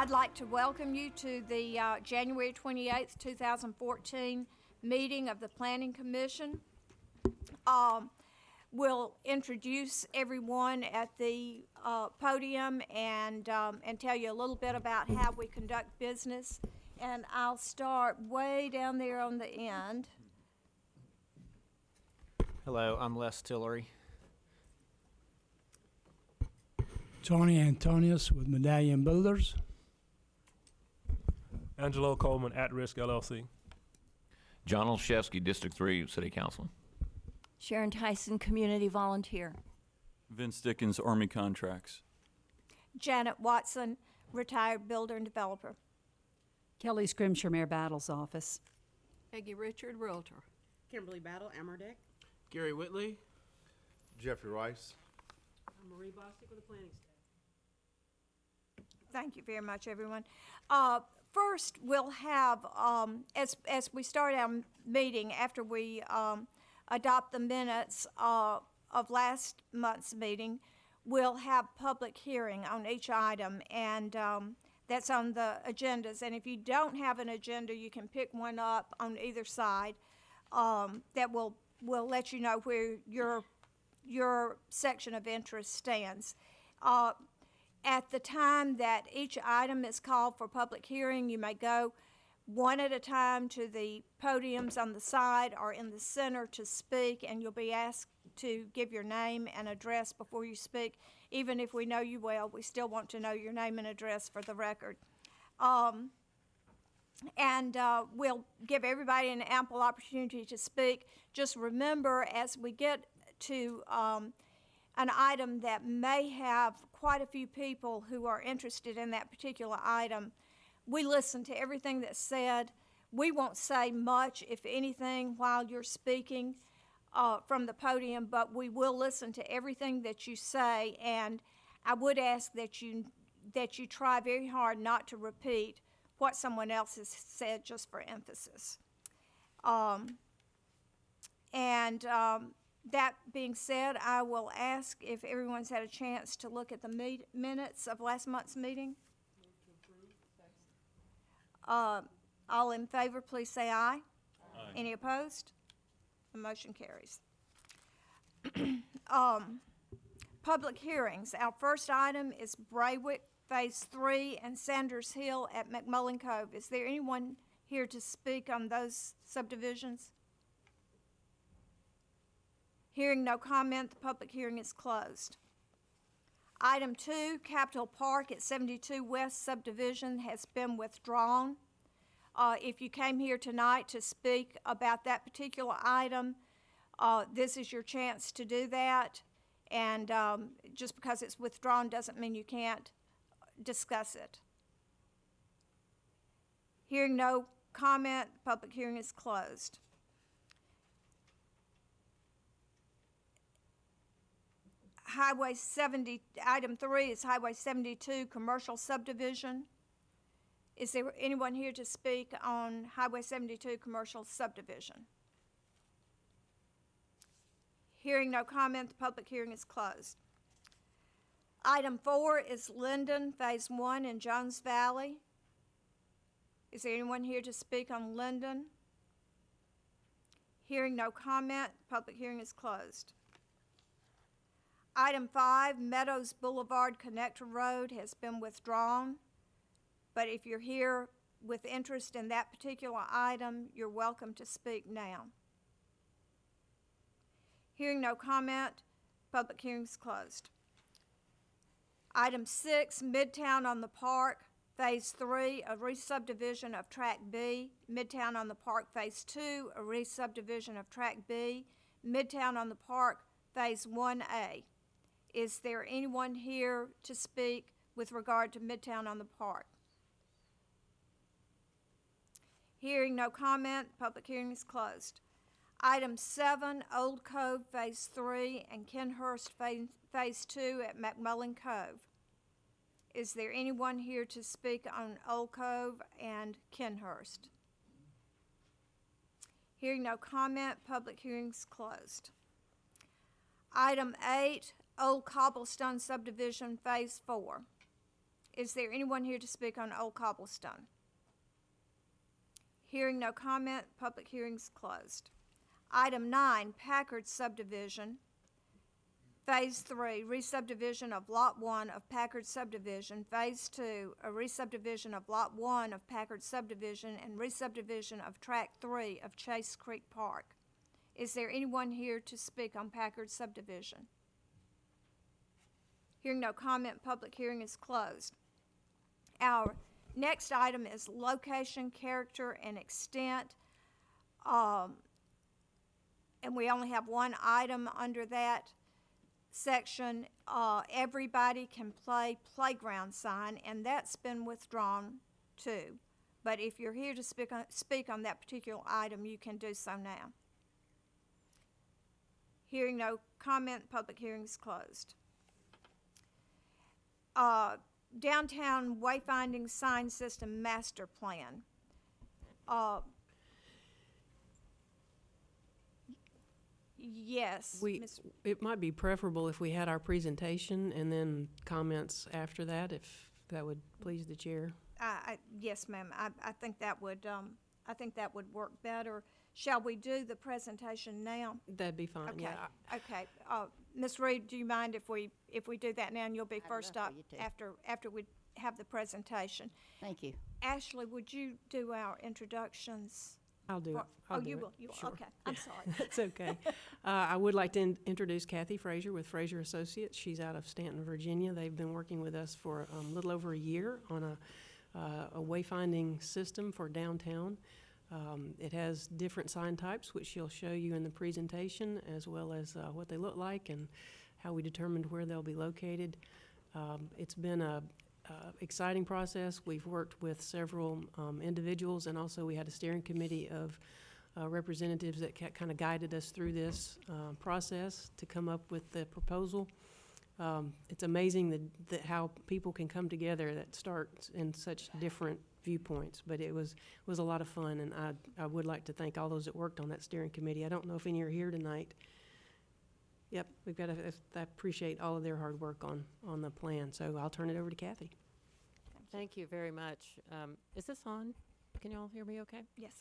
I'd like to welcome you to the January 28th, 2014 meeting of the Planning Commission. We'll introduce everyone at the podium and tell you a little bit about how we conduct business. And I'll start way down there on the end. Hello, I'm Les Tillery. Tony Antonius with Medallion Builders. Angelo Coleman, At Risk LLC. John Olszewski, District 3 City Council. Sharon Tyson, Community Volunteer. Vince Dickens, Army Contracts. Janet Watson, retired builder and developer. Kelly Scrimshire, Mayor Battle's office. Peggy Richard, Realtor. Kimberly Battle, Amerdeck. Gary Whitley. Jeffrey Rice. I'm Marie Bostic with the planning staff. Thank you very much, everyone. First, we'll have, as we start our meeting, after we adopt the minutes of last month's meeting, we'll have public hearing on each item, and that's on the agendas. And if you don't have an agenda, you can pick one up on either side that will let you know where your section of interest stands. At the time that each item is called for public hearing, you may go one at a time to the podiums on the side or in the center to speak, and you'll be asked to give your name and address before you speak. Even if we know you well, we still want to know your name and address for the record. We'll give everybody an ample opportunity to speak. Just remember, as we get to an item that may have quite a few people who are interested in that particular item, we listen to everything that's said. We won't say much, if anything, while you're speaking from the podium, but we will listen to everything that you say, and I would ask that you try very hard not to repeat what someone else has said, just for emphasis. That being said, I will ask if everyone's had a chance to look at the minutes of last month's meeting. All in favor, please say aye. Aye. Any opposed? The motion carries. Public hearings. Our first item is BRAEWICK Phase 3 and Sanders Hill at McMullen Cove. Is there anyone here to speak on those subdivisions? Hearing no comment, the public hearing is closed. Item 2, Capitol Park at 72 West Subdivision has been withdrawn. If you came here tonight to speak about that particular item, this is your chance to do that. And just because it's withdrawn doesn't mean you can't discuss it. Hearing no comment, the public hearing is closed. Item 3 is Highway 72 Commercial Subdivision. Is there anyone here to speak on Highway 72 Commercial Subdivision? Hearing no comment, the public hearing is closed. Item 4 is LENDON Phase 1 in Jones Valley. Is there anyone here to speak on LENDON? Hearing no comment, the public hearing is closed. Item 5, Meadows Boulevard Connector Road has been withdrawn, but if you're here with interest in that particular item, you're welcome to speak now. Hearing no comment, public hearing is closed. Item 6, Midtown on the Park, Phase 3, a re-subdivision of Tract B. Midtown on the Park, Phase 2, a re-subdivision of Tract B. Midtown on the Park, Phase 1A. Is there anyone here to speak with regard to Midtown on the Park? Hearing no comment, public hearing is closed. Item 7, Old Cove Phase 3 and KENHURST Phase 2 at McMullen Cove. Is there anyone here to speak on Old Cove and KENHURST? Hearing no comment, public hearing is closed. Item 8, Old Cobblestone Subdivision Phase 4. Is there anyone here to speak on Old Cobblestone? Hearing no comment, public hearing's closed. Item 9, Packard subdivision. Phase 3, re-subdivision of Lot 1 of Packard subdivision. Phase 2, a re-subdivision of Lot 1 of Packard subdivision and re-subdivision of Tract 3 of Chase Creek Park. Is there anyone here to speak on Packard subdivision? Hearing no comment, public hearing is closed. Our next item is location, character, and extent. And we only have one item under that section. Everybody can play playground sign, and that's been withdrawn too. But if you're here to speak on that particular item, you can do so now. Hearing no comment, public hearing is closed. Downtown Wayfinding Sign System Master Plan. Yes. Ms. It might be preferable if we had our presentation and then comments after that, if that would please the chair. Yes, ma'am. I think that would work better. Shall we do the presentation now? That'd be fine, Okay. yeah. Okay. Ms. Reed, do you mind if we do that now, and you'll be first up after we have the presentation? Thank you. Ashley, would you do our introductions? I'll do it. I'll do you it. will. You will. Sure. Okay. I'm sorry. That's okay. I would like to introduce Kathy Frazier with Frazier Associates. She's out of Stanton, Virginia. They've been working with us for a little over a year on a wayfinding system for downtown. It has different sign types, which she'll show you in the presentation, as well as what they look like and how we determined where they'll be located. It's been a exciting process. We've worked with several individuals, and also we had a steering committee of representatives that kind of guided us through this process to come up with the proposal. It's amazing that how people can come together that start in such different viewpoints, but it was a lot of fun, and I would like to thank all those that worked on that steering committee. I don't know if any are here tonight. Yep, I appreciate all of their hard work on the plan, so I'll turn it over to Kathy. Thank you very much. Is this on? Can you all hear me okay? Yes.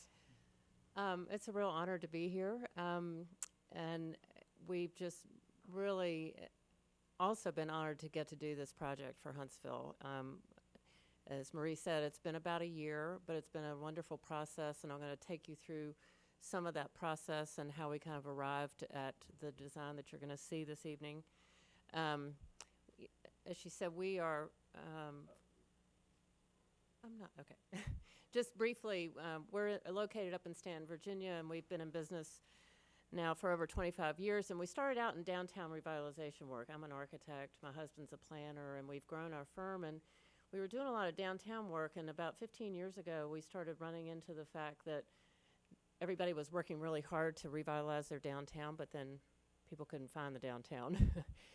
It's a real honor to be here, and we've just really also been honored to get to do this project for Huntsville. As Marie said, it's been about a year, but it's been a wonderful process, and I'm going to take you through some of that process and how we kind of arrived at the design that you're going to see this evening. As she said, we are, okay. Just briefly, we're located up in Stanton, Virginia, and we've been in business now for over 25 years, and we started out in downtown revitalization work. I'm an architect, my husband's a planner, and we've grown our firm, and we were doing a lot of downtown work, and about 15 years ago, we started running into the fact that everybody was working really hard to revitalize their downtown, but then people couldn't find the downtown.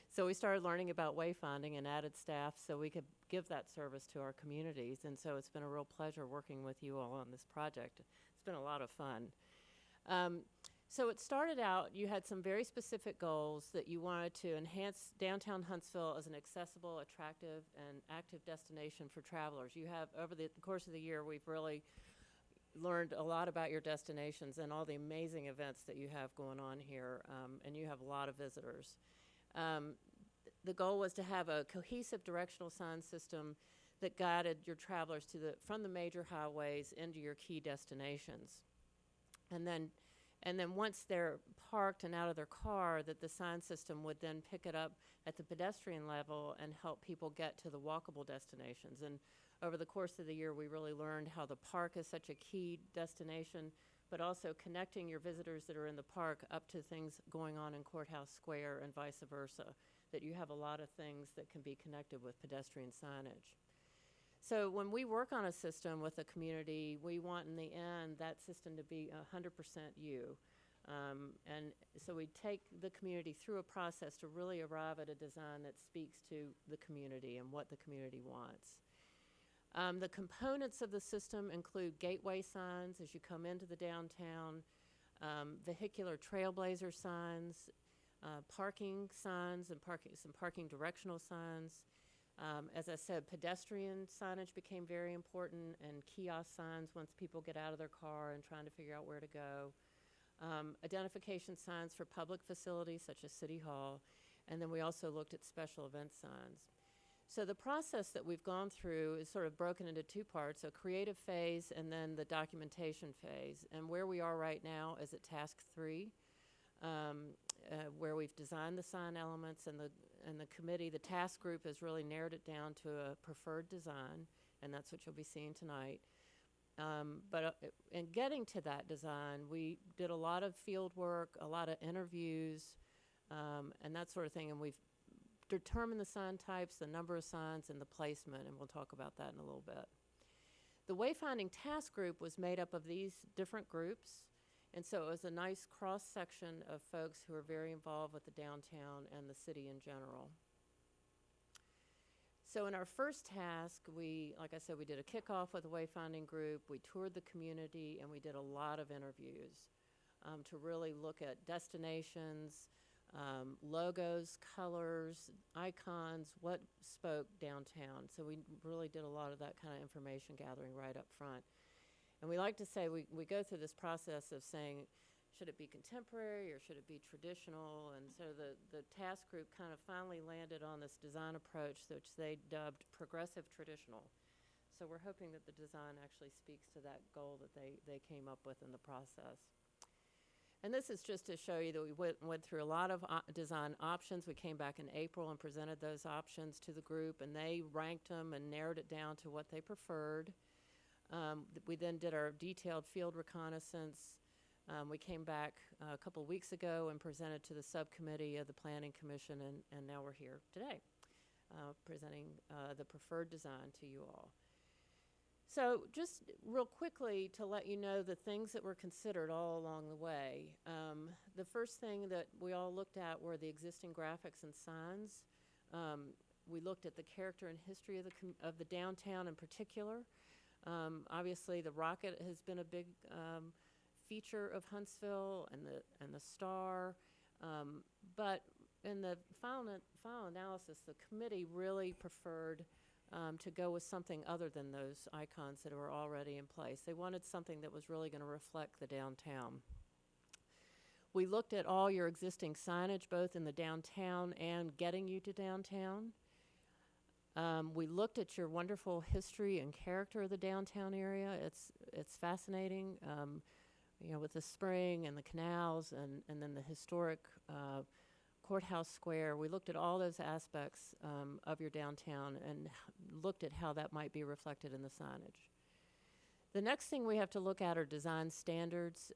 So we started learning about wayfinding and added staff so we could give that service to our communities, and so it's been a real pleasure working with you all on this project. It's been a lot of fun. So it started out, you had some very specific goals that you wanted to enhance downtown Huntsville as an accessible, attractive, and active destination for travelers. You have, over the course of the year, we've really learned a lot about your destinations and all the amazing events that you have going on here, and you have a lot of visitors. The goal was to have a cohesive directional sign system that guided your travelers from the major highways into your key destinations. And then once they're parked and out of their car, that the sign system would then pick it up at the pedestrian level and help people get to the walkable destinations. And over the course of the year, we really learned how the park is such a key destination, but also connecting your visitors that are in the park up to things going on in Courthouse Square and vice versa, that you have a lot of things that can be connected with pedestrian signage. So when we work on a system with a community, we want in the end that system to be 100% you. And so we take the community through a process to really arrive at a design that speaks to the community and what the community wants. The components of the system include gateway signs as you come into the downtown, vehicular trailblazer signs, parking signs and some parking directional signs, As I said, pedestrian signage became very important, and kiosk signs once people get out of their car and trying to figure out where to go. Identification signs for public facilities such as City Hall, and then we also looked at special event signs. So the process that we've gone through is sort of broken into two parts, a creative phase and then the documentation phase. And where we are right now is at task 3, where we've designed the sign elements, and the committee, the task group has really narrowed it down to a preferred design, and that's what you'll be seeing tonight. But in getting to that design, we did a lot of field work, a lot of interviews, and that sort of thing, and we've determined the sign types, the number of signs, and the placement, and we'll talk about that in a little bit. The Wayfinding task group was made up of these different groups, and so it was a nice cross-section of folks who are very involved with the downtown and the city in general. So in our first task, like I said, we did a kickoff with the Wayfinding group, we toured the community, and we did a lot of interviews to really look at destinations, logos, colors, icons, what spoke downtown. So we really did a lot of that kind of information gathering right up front. And we like to say, we go through this process of saying, should it be contemporary or should it be traditional? And so the task group kind of finally landed on this design approach, which they dubbed progressive traditional. So we're hoping that the design actually speaks to that goal that they came up with in the process. And this is just to show you that we went through a lot of design options. We came back in April and presented those options to the group, and they ranked them and narrowed it down to what they preferred. We then did our detailed field reconnaissance. We came back a couple weeks ago and presented to the subcommittee of the Planning Commission, and now we're here today presenting the preferred design to you all. So just real quickly to let you know the things that were considered all along the way. The first thing that we all looked at were the existing graphics and signs. We looked at the character and history of the downtown in particular. Obviously, the rocket has been a big feature of Huntsville, and the star. But in the final analysis, the committee really preferred to go with something other than those icons that were already in place. They wanted something that was really going to reflect the downtown. We looked at all your existing signage, both in the downtown and getting you to downtown. We looked at your wonderful history and character of the downtown area. It's fascinating, you know, with the spring and the canals and then the historic Courthouse Square. We looked at all those aspects of your downtown and looked at how that might be reflected in the signage. The next thing we have to look at are design standards,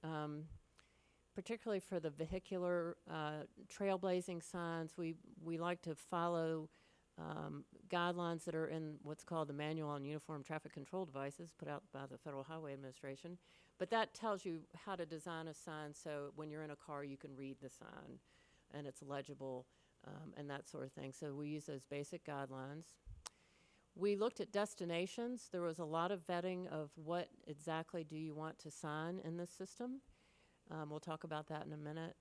particularly for the vehicular trailblazing signs. We like to follow guidelines that are in what's called the Manual on Uniform Traffic Control Devices put out by the Federal Highway Administration. But that tells you how to design a sign so when you're in a car you can read the sign and it's legible and that sort of thing. So we use those basic guidelines. We looked at destinations. There was a lot of vetting of what exactly do you want to sign in this system. We'll talk about that in a minute.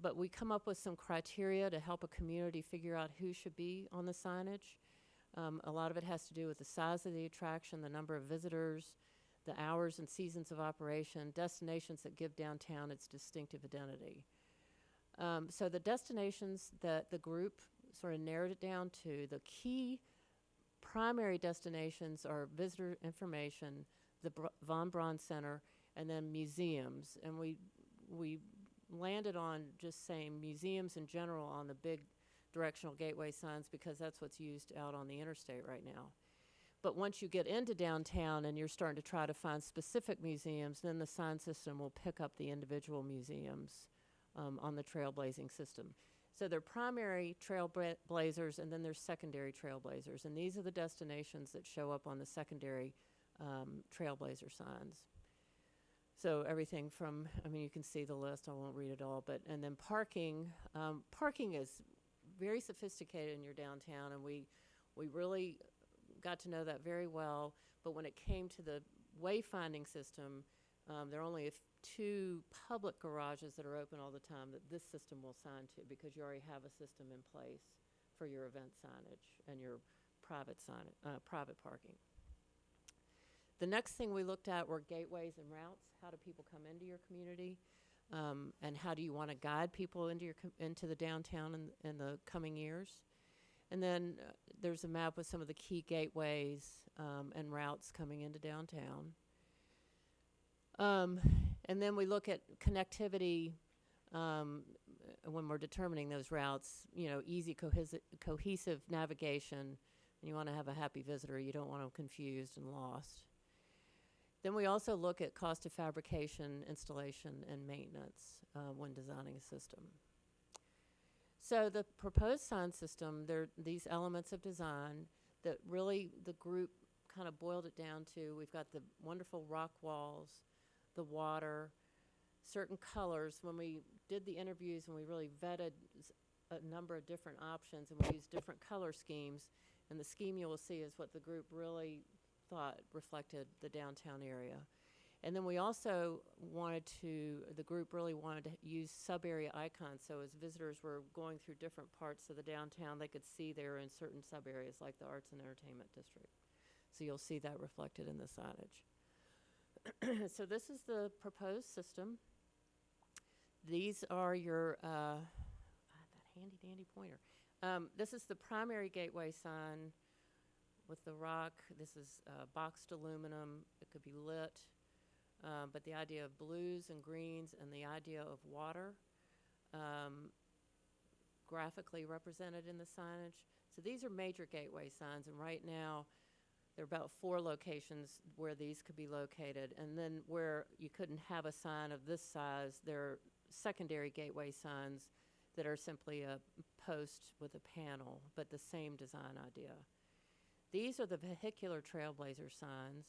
But we come up with some criteria to help a community figure out who should be on the signage. A lot of it has to do with the size of the attraction, the number of visitors, the hours and seasons of operation, destinations that give downtown its distinctive identity. So the destinations that the group sort of narrowed it down to, the key primary destinations are visitor information, the Von Braun Center, and then museums. And we landed on just saying museums in general on the big directional gateway signs because that's what's used out on the interstate right now. But once you get into downtown and you're starting to try to find specific museums, then the sign system will pick up the individual museums on the trailblazing system. So they're primary trailblazers and then there's secondary trailblazers. And these are the destinations that show up on the secondary trailblazer signs. So everything from, I mean, you can see the list, I won't read it all, but, and then parking. Parking is very sophisticated in your downtown, and we really got to know that very well. But when it came to the wayfinding system, there are only two public garages that are open all the time that this system will sign to because you already have a system in place for your event signage and your private private parking. The next thing we looked at were gateways and routes. How do people come into your community? And how do you want to guide people into the downtown in the coming years? And then there's a map with some of the key gateways and routes coming into downtown. And then we look at connectivity when we're determining those routes, you know, easy, cohesive navigation. And you want to have a happy visitor. You don't want them confused and lost. Then we also look at cost of fabrication, installation, and maintenance when designing a system. So the proposed sign system, there are these elements of design that really the group kind of boiled it down to. We've got the wonderful rock walls, the water, certain colors. When we did the interviews and we really vetted a number of different options and we used different color schemes, and the scheme you will see is what the group really thought reflected the downtown area. And then we also the group really wanted to use sub-area icons, so as visitors were going through different parts of the downtown, they could see there in certain sub-areas like the Arts and Entertainment District. So you'll see that reflected in the signage. So this is the proposed system. These are your, that handy dandy pointer. This is the primary gateway sign with the rock. This is boxed aluminum. It could be lit. But the idea of blues and greens and the idea of water graphically represented in the signage. So these are major gateway signs, and right now there are about 4 locations where these could be located. And then where you couldn't have a sign of this size, there are secondary gateway signs that are simply a post with a panel, but the same design idea. These are the vehicular trailblazer signs.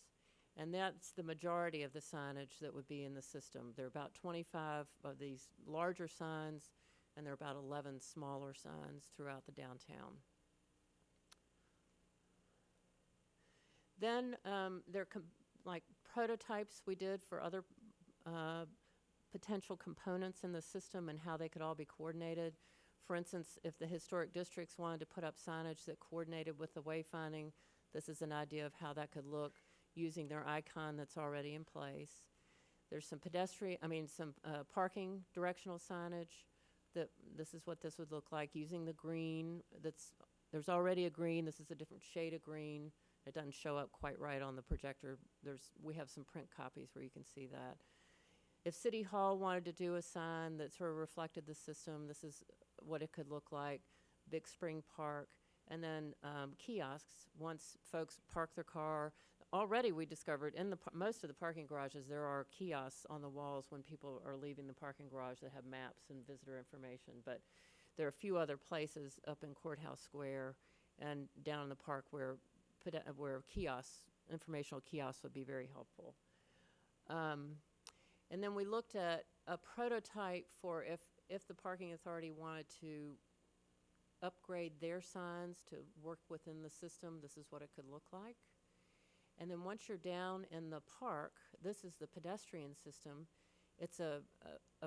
And that's the majority of the signage that would be in the system. There are about 25 of these larger signs, and there are about 11 smaller signs throughout the downtown. Then there are like prototypes we did for other potential components in the system and how they could all be coordinated. For instance, if the historic districts wanted to put up signage that coordinated with the wayfinding, this is an idea of how that could look using their icon that's already in place. There's some parking directional signage. This is what this would look like using the green. There's already a green. This is a different shade of green. It doesn't show up quite right on the projector. We have some print copies where you can see that. If City Hall wanted to do a sign that sort of reflected the system, this is what it could look like. Big Spring Park. And then kiosks, once folks park their car. Already we discovered in most of the parking garages there are kiosks on the walls when people are leaving the parking garage that have maps and visitor information. But there are a few other places up in Courthouse Square and down in the park where kiosks, informational kiosks would be very helpful. And then we looked at a prototype for if the parking authority wanted to upgrade their signs to work within the system, this is what it could look like. And then once you're down in the park, this is the pedestrian system. It's a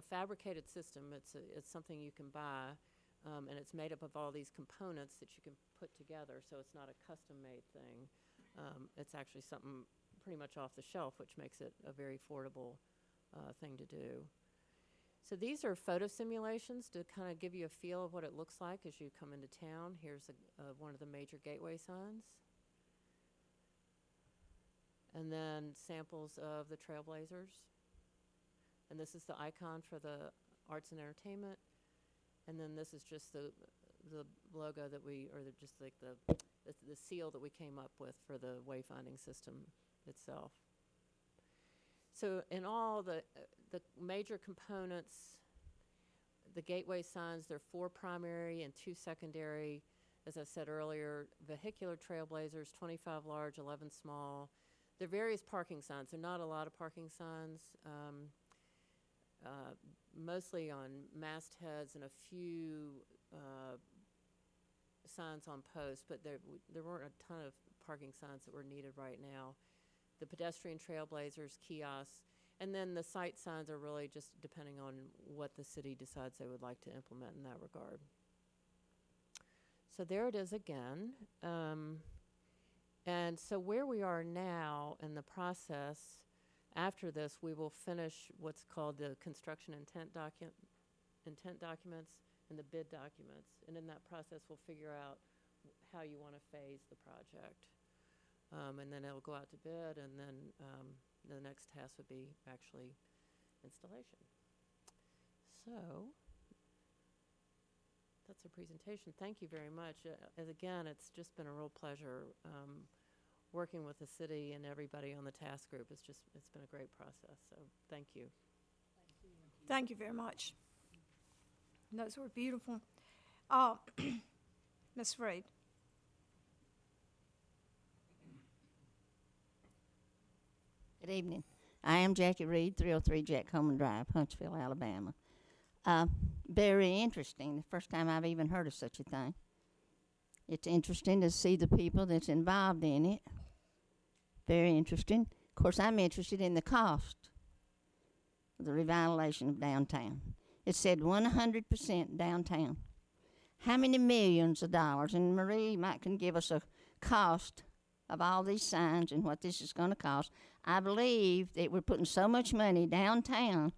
fabricated system. It's something you can buy, and it's made up of all these components that you can put together, so it's not a custom-made thing. It's actually something pretty much off the shelf, which makes it a very affordable thing to do. So these are photo simulations to kind of give you a feel of what it looks like as you come into town. Here's one of the major gateway signs. And then samples of the Trailblazers. And this is the icon for the Arts and Entertainment. And then this is just the logo that just like the seal that we came up with for the wayfinding system itself. So in all the major components, the gateway signs, there are 4 primary and 2 secondary. As I said earlier, vehicular Trailblazers, 25 large, 11 small. There are various parking signs. There are not a lot of parking signs, mostly on mastheads and a few signs on posts, but there weren't a ton of parking signs that were needed right now. The pedestrian Trailblazers, kiosks, and then the site signs are really just depending on what the city decides they would like to implement in that regard. So there it is again. And so where we are now in the process, after this, we will finish what's called the construction intent documents and the bid documents. And in that process, we'll figure out how you want to phase the project. And then it'll go out to bid, and then the next task would be actually installation. So that's a presentation. Thank you very much. As again, it's just been a real pleasure working with the city and everybody on the task group. It's been a great process. So thank you. Thank you very much. Those were beautiful. Ms. Reed. Good evening. I am Jackie Reed, 303 Jack Coleman Drive, Huntsville, Alabama. Very interesting. The first time I've even heard of such a thing. It's interesting to see the people that's involved in it. Very interesting. Of course, I'm interested in the cost of the revitalization of downtown. It said 100% downtown. How many millions of dollars? And Marie might can give us a cost of all these signs and what this is going to cost. I believe that we're putting so much money downtown,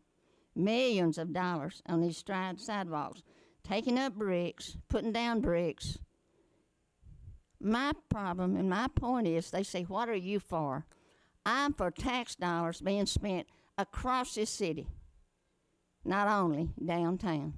millions of dollars on these sidewalks, taking up bricks, putting down bricks. My problem and my point is, they say, what are you for? I'm for tax dollars being spent across this city, not only downtown.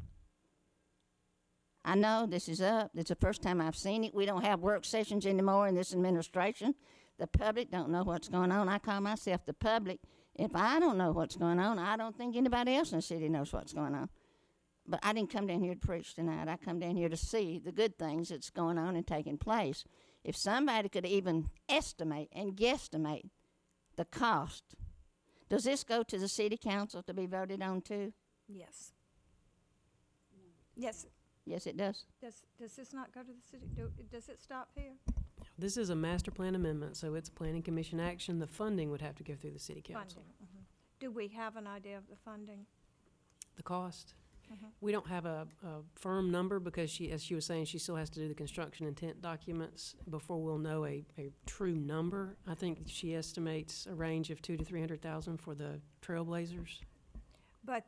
I know this is up. It's the first time I've seen it. We don't have work sessions anymore in this administration. The public don't know what's going on. I call myself the public. If I don't know what's going on, I don't think anybody else in the city knows what's going on. But I didn't come down here to preach tonight. I come down here to see the good things that's going on and taking place. If somebody could even estimate and guesstimate the cost, does this go to the city council to be voted on too? Yes. Yes. Yes, it does. Does this not go to the city? Does it stop here? This is a master plan amendment, so it's planning commission action. The funding would have to go through the city council. Funding. Do we have an idea of the funding? The cost? We don't have a firm number because as she was saying, she still has to do the construction intent documents before we'll know a true number. I think she estimates a range of $200,000 to $300,000 for the Trailblazers. But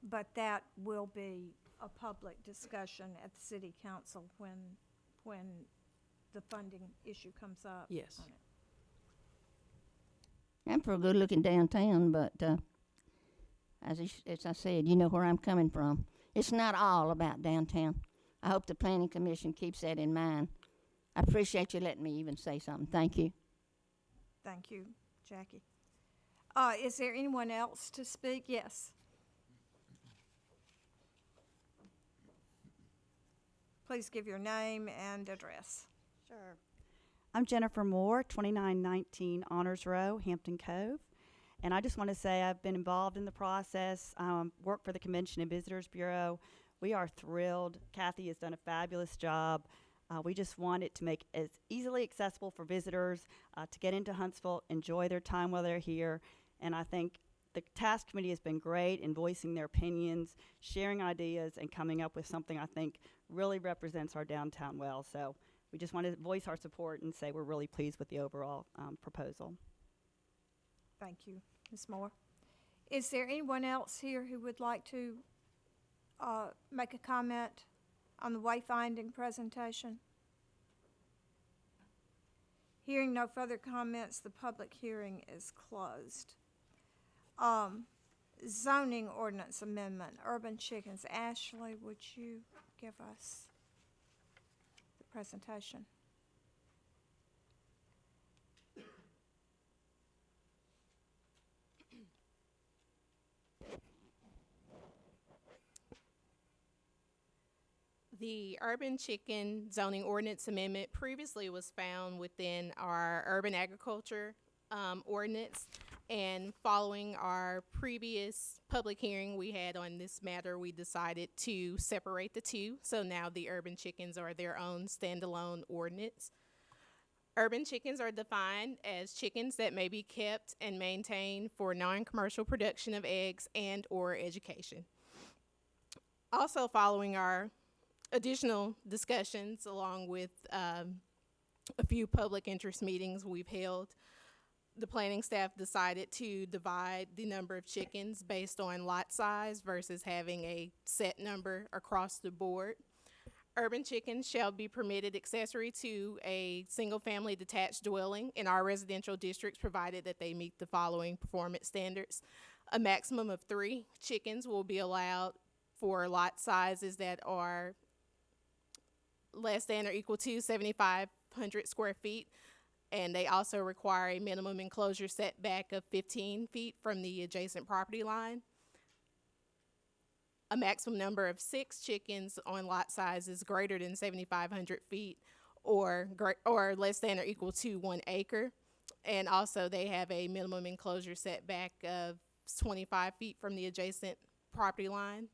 but that will be a public discussion at the city council when the funding issue comes up. Yes. I'm for a good-looking downtown, but as I said, you know where I'm coming from. It's not all about downtown. I hope the Planning Commission keeps that in mind. I appreciate you letting me even say something. Thank you. Thank you, Jackie. Is there anyone else to speak? Yes. Please give your name and address. Sure. I'm Jennifer Moore, 2919 Honors Row, Hampton Cove. And I just want to say I've been involved in the process, work for the Convention and Visitors Bureau. We are thrilled. Kathy has done a fabulous job. We just want it to make it as easily accessible for visitors to get into Huntsville, enjoy their time while they're here. And I think the task committee has been great in voicing their opinions, sharing ideas, and coming up with something I think really represents our downtown well. So we just want to voice our support and say we're really pleased with the overall proposal. Thank you, Ms. Moore. Is there anyone else here who would like to make a comment on the wayfinding presentation? Hearing no further comments, the public hearing is closed. Zoning ordinance amendment, urban chickens. Ashley, would you give us the presentation? The urban chicken zoning ordinance amendment previously was found within our urban agriculture ordinance, and following our previous public hearing we had on this matter, we decided to separate the two. So now the urban chickens are their own standalone ordinance. Urban chickens are defined as chickens that may be kept and maintained for non-commercial production of eggs and or education. Also following our additional discussions along with a few public interest meetings we've held, the planning staff decided to divide the number of chickens based on lot size versus having a set number across the board. Urban chickens shall be permitted accessory to a single-family detached dwelling in our residential districts, provided that they meet the following performance standards. A maximum of 3 chickens will be allowed for lot sizes that are less than or equal to 7,500 square feet, and they also require a minimum enclosure setback of 15 feet from the adjacent property line. A maximum number of 6 chickens on lot sizes greater than 7,500 feet or less than or equal to 1 acre. And also they have a minimum enclosure setback of 25 feet from the adjacent property line.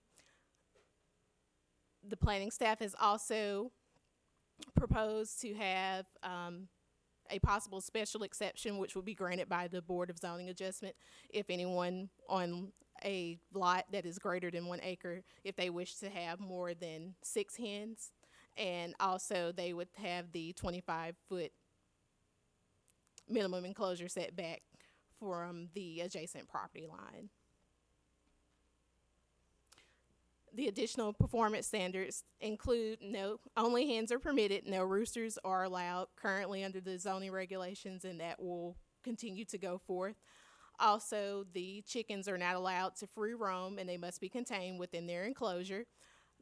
The planning staff has also proposed to have a possible special exception, which will be granted by the Board of Zoning Adjustment if anyone on a lot that is greater than 1 acre, if they wish to have more than 6 hens. And also they would have the 25-foot minimum enclosure setback from the adjacent property line. The additional performance standards include only hens are permitted, no roosters are allowed currently under the zoning regulations, and that will continue to go forth. Also, the chickens are not allowed to free roam, and they must be contained within their enclosure.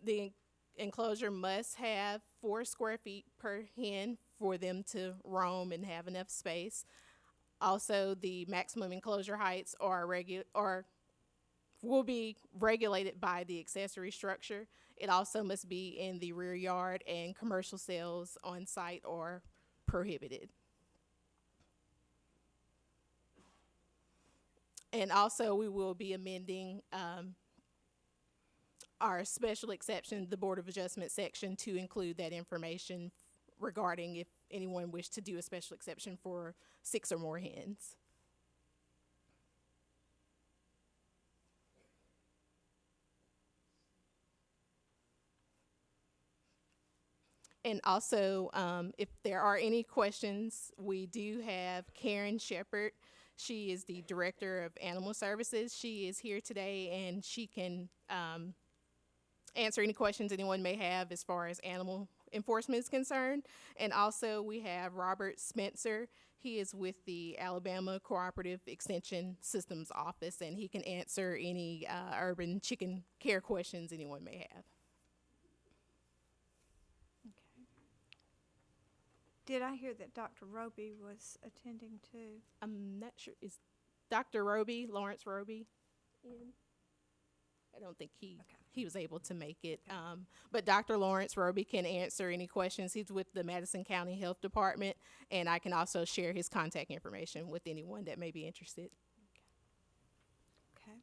The enclosure must have 4 square feet per hen for them to roam and have enough space. Also, the maximum enclosure heights will be regulated by the accessory structure. It also must be in the rear yard, and commercial sales on site are prohibited. And also we will be amending our special exception, the Board of Adjustment section, to include that information regarding if anyone wished to do a special exception for 6 or more hens. And also, if there are any questions, we do have Karen Shepherd. She is the Director of Animal Services. She is here today, and she can answer any questions anyone may have as far as animal enforcement is concerned. And also, we have Robert Spencer. He is with the Alabama Cooperative Extension Systems Office, and he can answer any urban chicken care questions anyone may have. Did I hear that Dr. Roby was attending too? I'm not sure. Is Dr. Roby, Lawrence Roby, in? I don't think he was able to make it. But Dr. Lawrence Roby can answer any questions. He's with the Madison County Health Department, and I can also share his contact information with anyone that may be interested. Okay.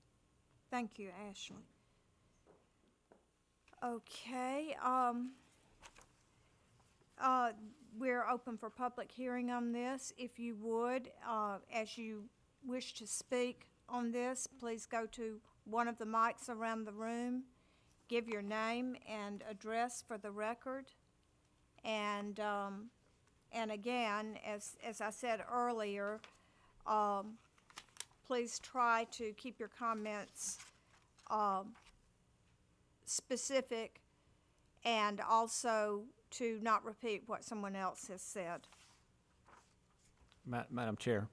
Thank you, Ashley. Okay. We're open for public hearing on this. If you would, as you wish to speak on this, please go to one of the mics around the room, give your name and address for the record. And again, as I said earlier, please try to keep your comments specific, and also to not repeat what someone else has said. Madam Chair,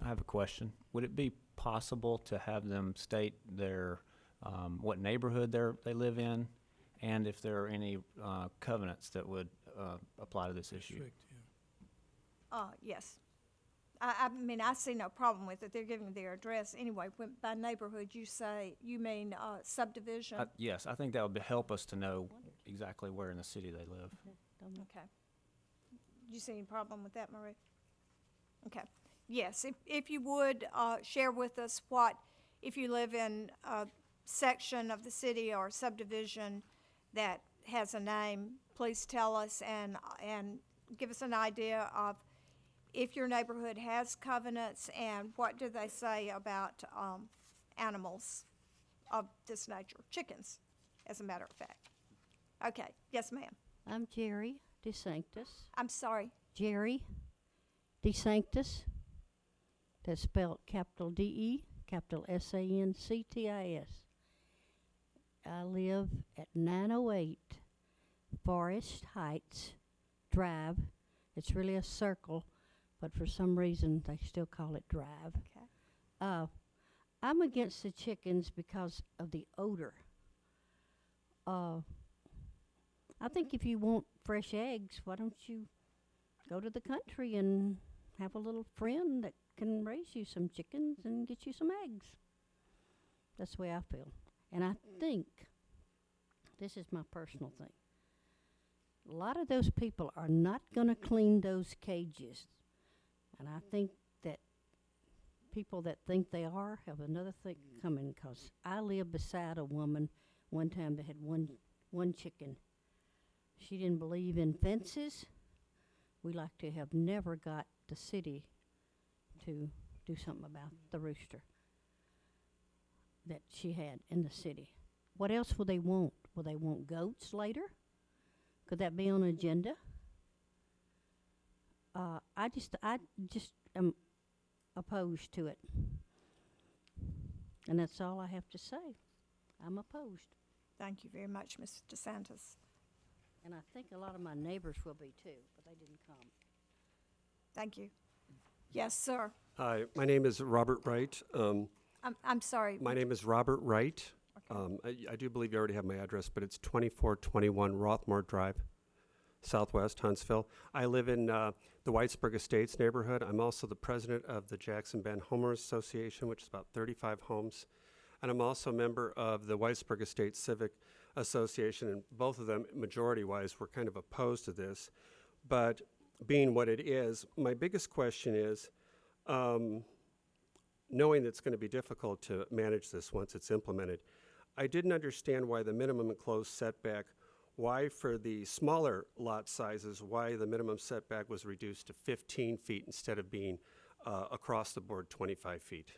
I have a question. Would it be possible to have them state their what neighborhood they live in, and if there are any covenants that would apply to this issue? Yes. I mean, I see no problem with it. They're giving their address anyway. When, by neighborhood, you mean subdivision? Yes, I think that would help us to know exactly where in the city they live. Okay. Do you see any problem with that, Marie? Okay. Yes, if you would share with us if you live in a section of the city or subdivision that has a name, please tell us and give us an idea of if your neighborhood has covenants, and what do they say about animals of this nature, chickens, as a matter of fact. Okay, yes, ma'am. I'm Jerry DeSanctis. I'm sorry. Jerry DeSanctis. That's spelled capital D-E, capital S-A-N-C-T-I-S. I live at 908 Forest Heights Drive. It's really a circle, but for some reason they still call it Drive. Okay. I'm against the chickens because of the odor. I think if you want fresh eggs, why don't you go to the country and have a little friend that can raise you some chickens and get you some eggs? That's the way I feel. And I think, this is my personal thing, a lot of those people are not going to clean those cages. And I think that people that think they are have another thing coming, because I lived beside a woman one time that had one chicken. She didn't believe in fences. We like to have never got the city to do something about the rooster that she had in the city. What else will they want? Will they want goats later? Could that be on the agenda? I just am opposed to it. And that's all I have to say. I'm opposed. Thank you very much, Ms. DeSantis. And I think a lot of my neighbors will be too, but they didn't come. Thank you. Yes, sir. Hi, my name is Robert Wright. I'm sorry. My name is Robert Wright. I do believe you already have my address, but it's 2421 Rothmore Drive, Southwest Huntsville. I live in the Whitesburg Estates neighborhood. I'm also the president of the Jackson Bend Homeowners Association, which is about 35 homes. And I'm also a member of the Whitesburg Estates Civic Association, and both of them, majority-wise, were kind of opposed to this. But being what it is, my biggest question is, knowing that it's going to be difficult to manage this once it's implemented, I didn't understand why the minimum enclosed setback, why for the smaller lot sizes, why the minimum setback was reduced to 15 feet instead of being across the board 25 feet.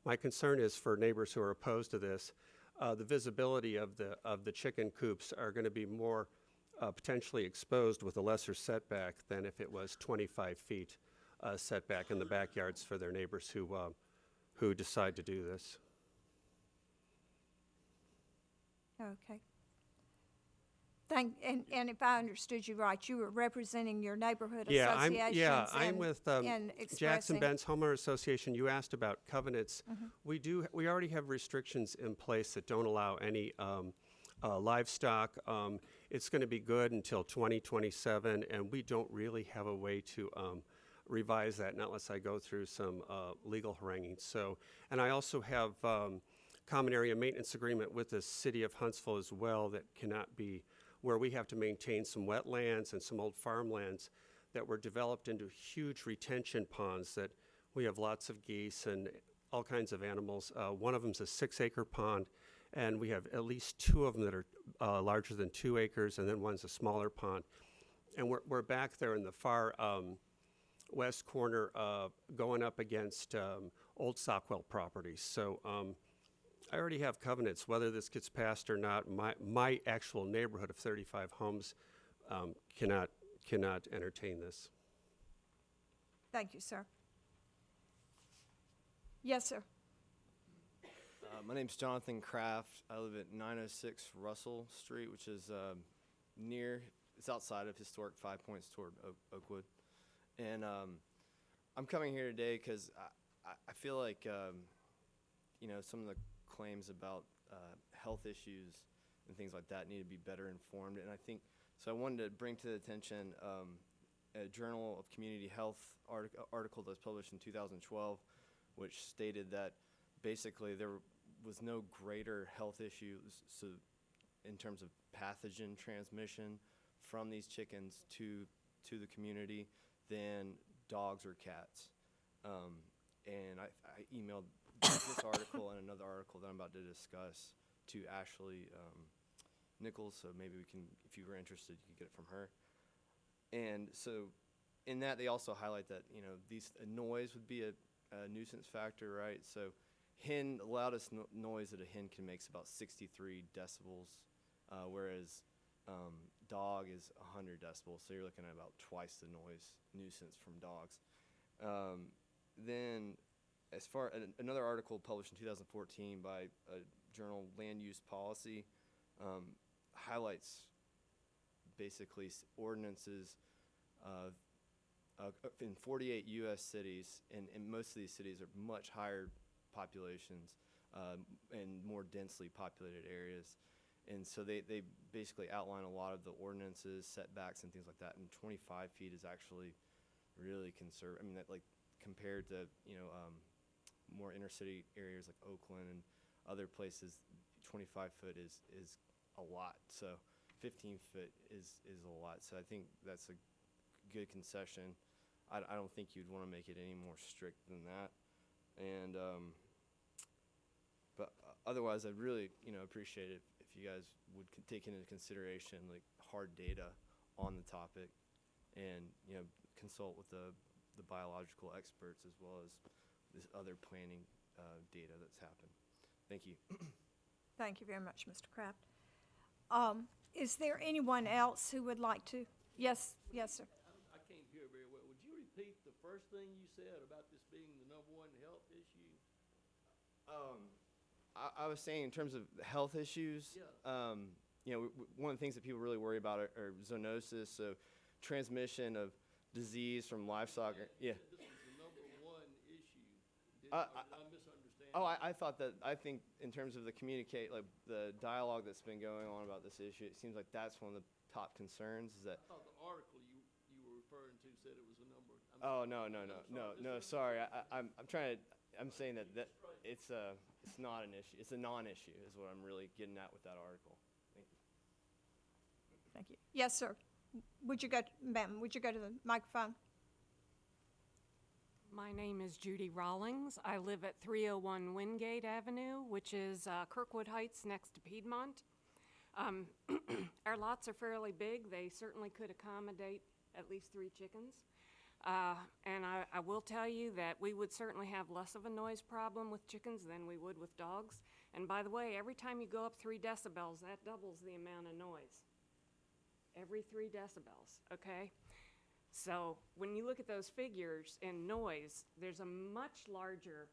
My concern is for neighbors who are opposed to this, the visibility of the chicken coops are going to be more potentially exposed with a lesser setback than if it was 25 feet setback in the backyards for their neighbors who decide to do this. Okay. And if I understood you right, you were representing your neighborhood associations. I'm with and Jackson Bend's Homeowner Association. You asked about covenants. Mm-hmm. We already have restrictions in place that don't allow any livestock. It's going to be good until 2027, and we don't really have a way to revise that unless I go through some legal haranguing. So, and I also have common area maintenance agreement with the city of Huntsville as well that cannot be, where we have to maintain some wetlands and some old farmlands that were developed into huge retention ponds that we have lots of geese and all kinds of animals. One of them is a 6-acre pond, and we have at least 2 of them that are larger than 2 acres, and then one's a smaller pond. And we're back there in the far west corner going up against old Sockwell properties. So I already have covenants. Whether this gets passed or not, my actual neighborhood of 35 homes cannot entertain this. Thank you, sir. Yes, sir. My name's Jonathan Kraft. I live at 906 Russell Street, which is it's outside of historic 5 Points toward Oakwood. And I'm coming here today because I feel like, some of the claims about health issues and things like that need to be better informed. And I think, so I wanted to bring to the attention a Journal of Community Health article that was published in 2012, which stated that basically there was no greater health issues in terms of pathogen transmission from these chickens to the community than dogs or cats. And I emailed this article and another article that I'm about to discuss to Ashley Nichols, so maybe we can, if you were interested, you could get it from her. And so in that, they also highlight that, noise would be a nuisance factor, right? So the loudest noise that a hen can make is about 63 decibels, whereas dog is 100 decibels, so you're looking at about twice the noise nuisance from dogs. Then, as far another article published in 2014 by a journal, Land Use Policy, highlights basically ordinances in 48 U.S. cities, and most of these cities are much higher populations and more densely populated areas. And so they basically outline a lot of the ordinances, setbacks, and things like that. And 25 feet is actually really conservative. I mean, that, like, compared to, more inner city areas like Oakland and other places, 25 foot is a lot. So 15 foot is a lot. So I think that's a good concession. I don't think you'd want to make it any more strict than that. And but otherwise, I'd really appreciate it if you guys would take into consideration like hard data on the topic, and consult with the biological experts as well as this other planning data that's happened. Thank you. Thank you very much, Mr. Kraft. Is there anyone else who would like to? Yes, sir. I can't hear very well. Would you repeat the first thing you said about this being the #1 health issue? I was saying in terms of health issues, one of the things that people really worry about are zoonosis, so transmission of disease from livestock. Yeah. This is the #1 issue. Did I misunderstand? I think in terms of the dialogue that's been going on about this issue, it seems like that's one of the top concerns. Is that? I thought the article you were referring to said it was a number. No. Sorry. I'm saying that it's not an issue. It's a non-issue, is what I'm really getting at with that article. Thank you. Thank you. Yes, sir. Ma'am, would you go to the microphone? My name is Judy Rawlings. I live at 301 Wingate Avenue, which is Kirkwood Heights next to Piedmont. Our lots are fairly big. They certainly could accommodate at least 3 chickens. And I will tell you that we would certainly have less of a noise problem with chickens than we would with dogs. And by the way, every time you go up 3 decibels, that doubles the amount of noise. Every 3 decibels, okay? So when you look at those figures in noise, there's a much larger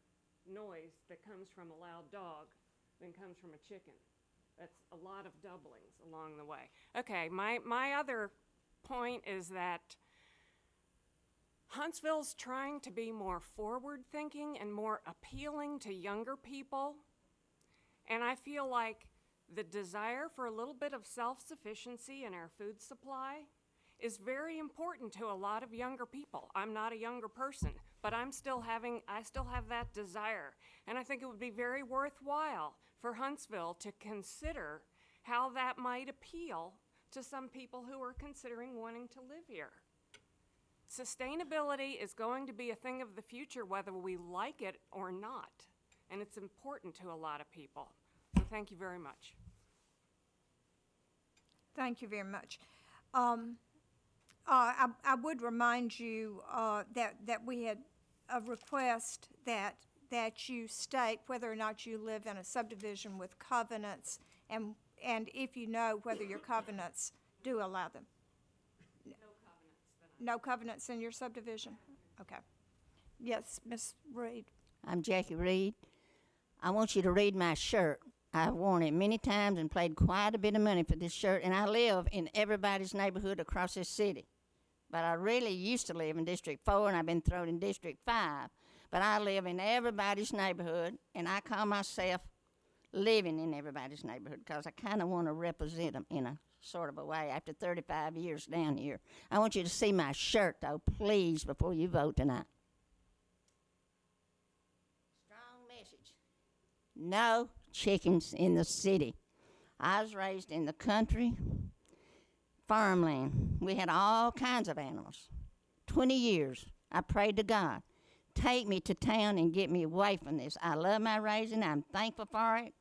noise that comes from a loud dog than comes from a chicken. That's a lot of doublings along the way. Okay, my other point is that Huntsville's trying to be more forward-thinking and more appealing to younger people. And I feel like the desire for a little bit of self-sufficiency in our food supply is very important to a lot of younger people. I'm not a younger person, but I still have that desire. And I think it would be very worthwhile for Huntsville to consider how that might appeal to some people who are considering wanting to live here. Sustainability is going to be a thing of the future whether we like it or not, and it's important to a lot of people. So thank you very much. Thank you very much. I would remind you that we had a request that you state whether or not you live in a subdivision with covenants, and if you know whether your covenants do allow them. No covenants in your subdivision? Okay. Yes, Ms. Reed. I'm Jackie Reed. I want you to read my shirt. I've worn it many times and paid quite a bit of money for this shirt, and I live in everybody's neighborhood across this city. But I really used to live in District 4, and I've been thrown in District 5. But I live in everybody's neighborhood, and I call myself living in everybody's neighborhood because I kind of want to represent them in a sort of a way after 35 years down here. I want you to see my shirt, though, please, before you vote tonight. Strong message. No chickens in the city. I was raised in the country, farmland. We had all kinds of animals. 20 years, I prayed to God, take me to town and get me away from this. I love my raising. I'm thankful for it.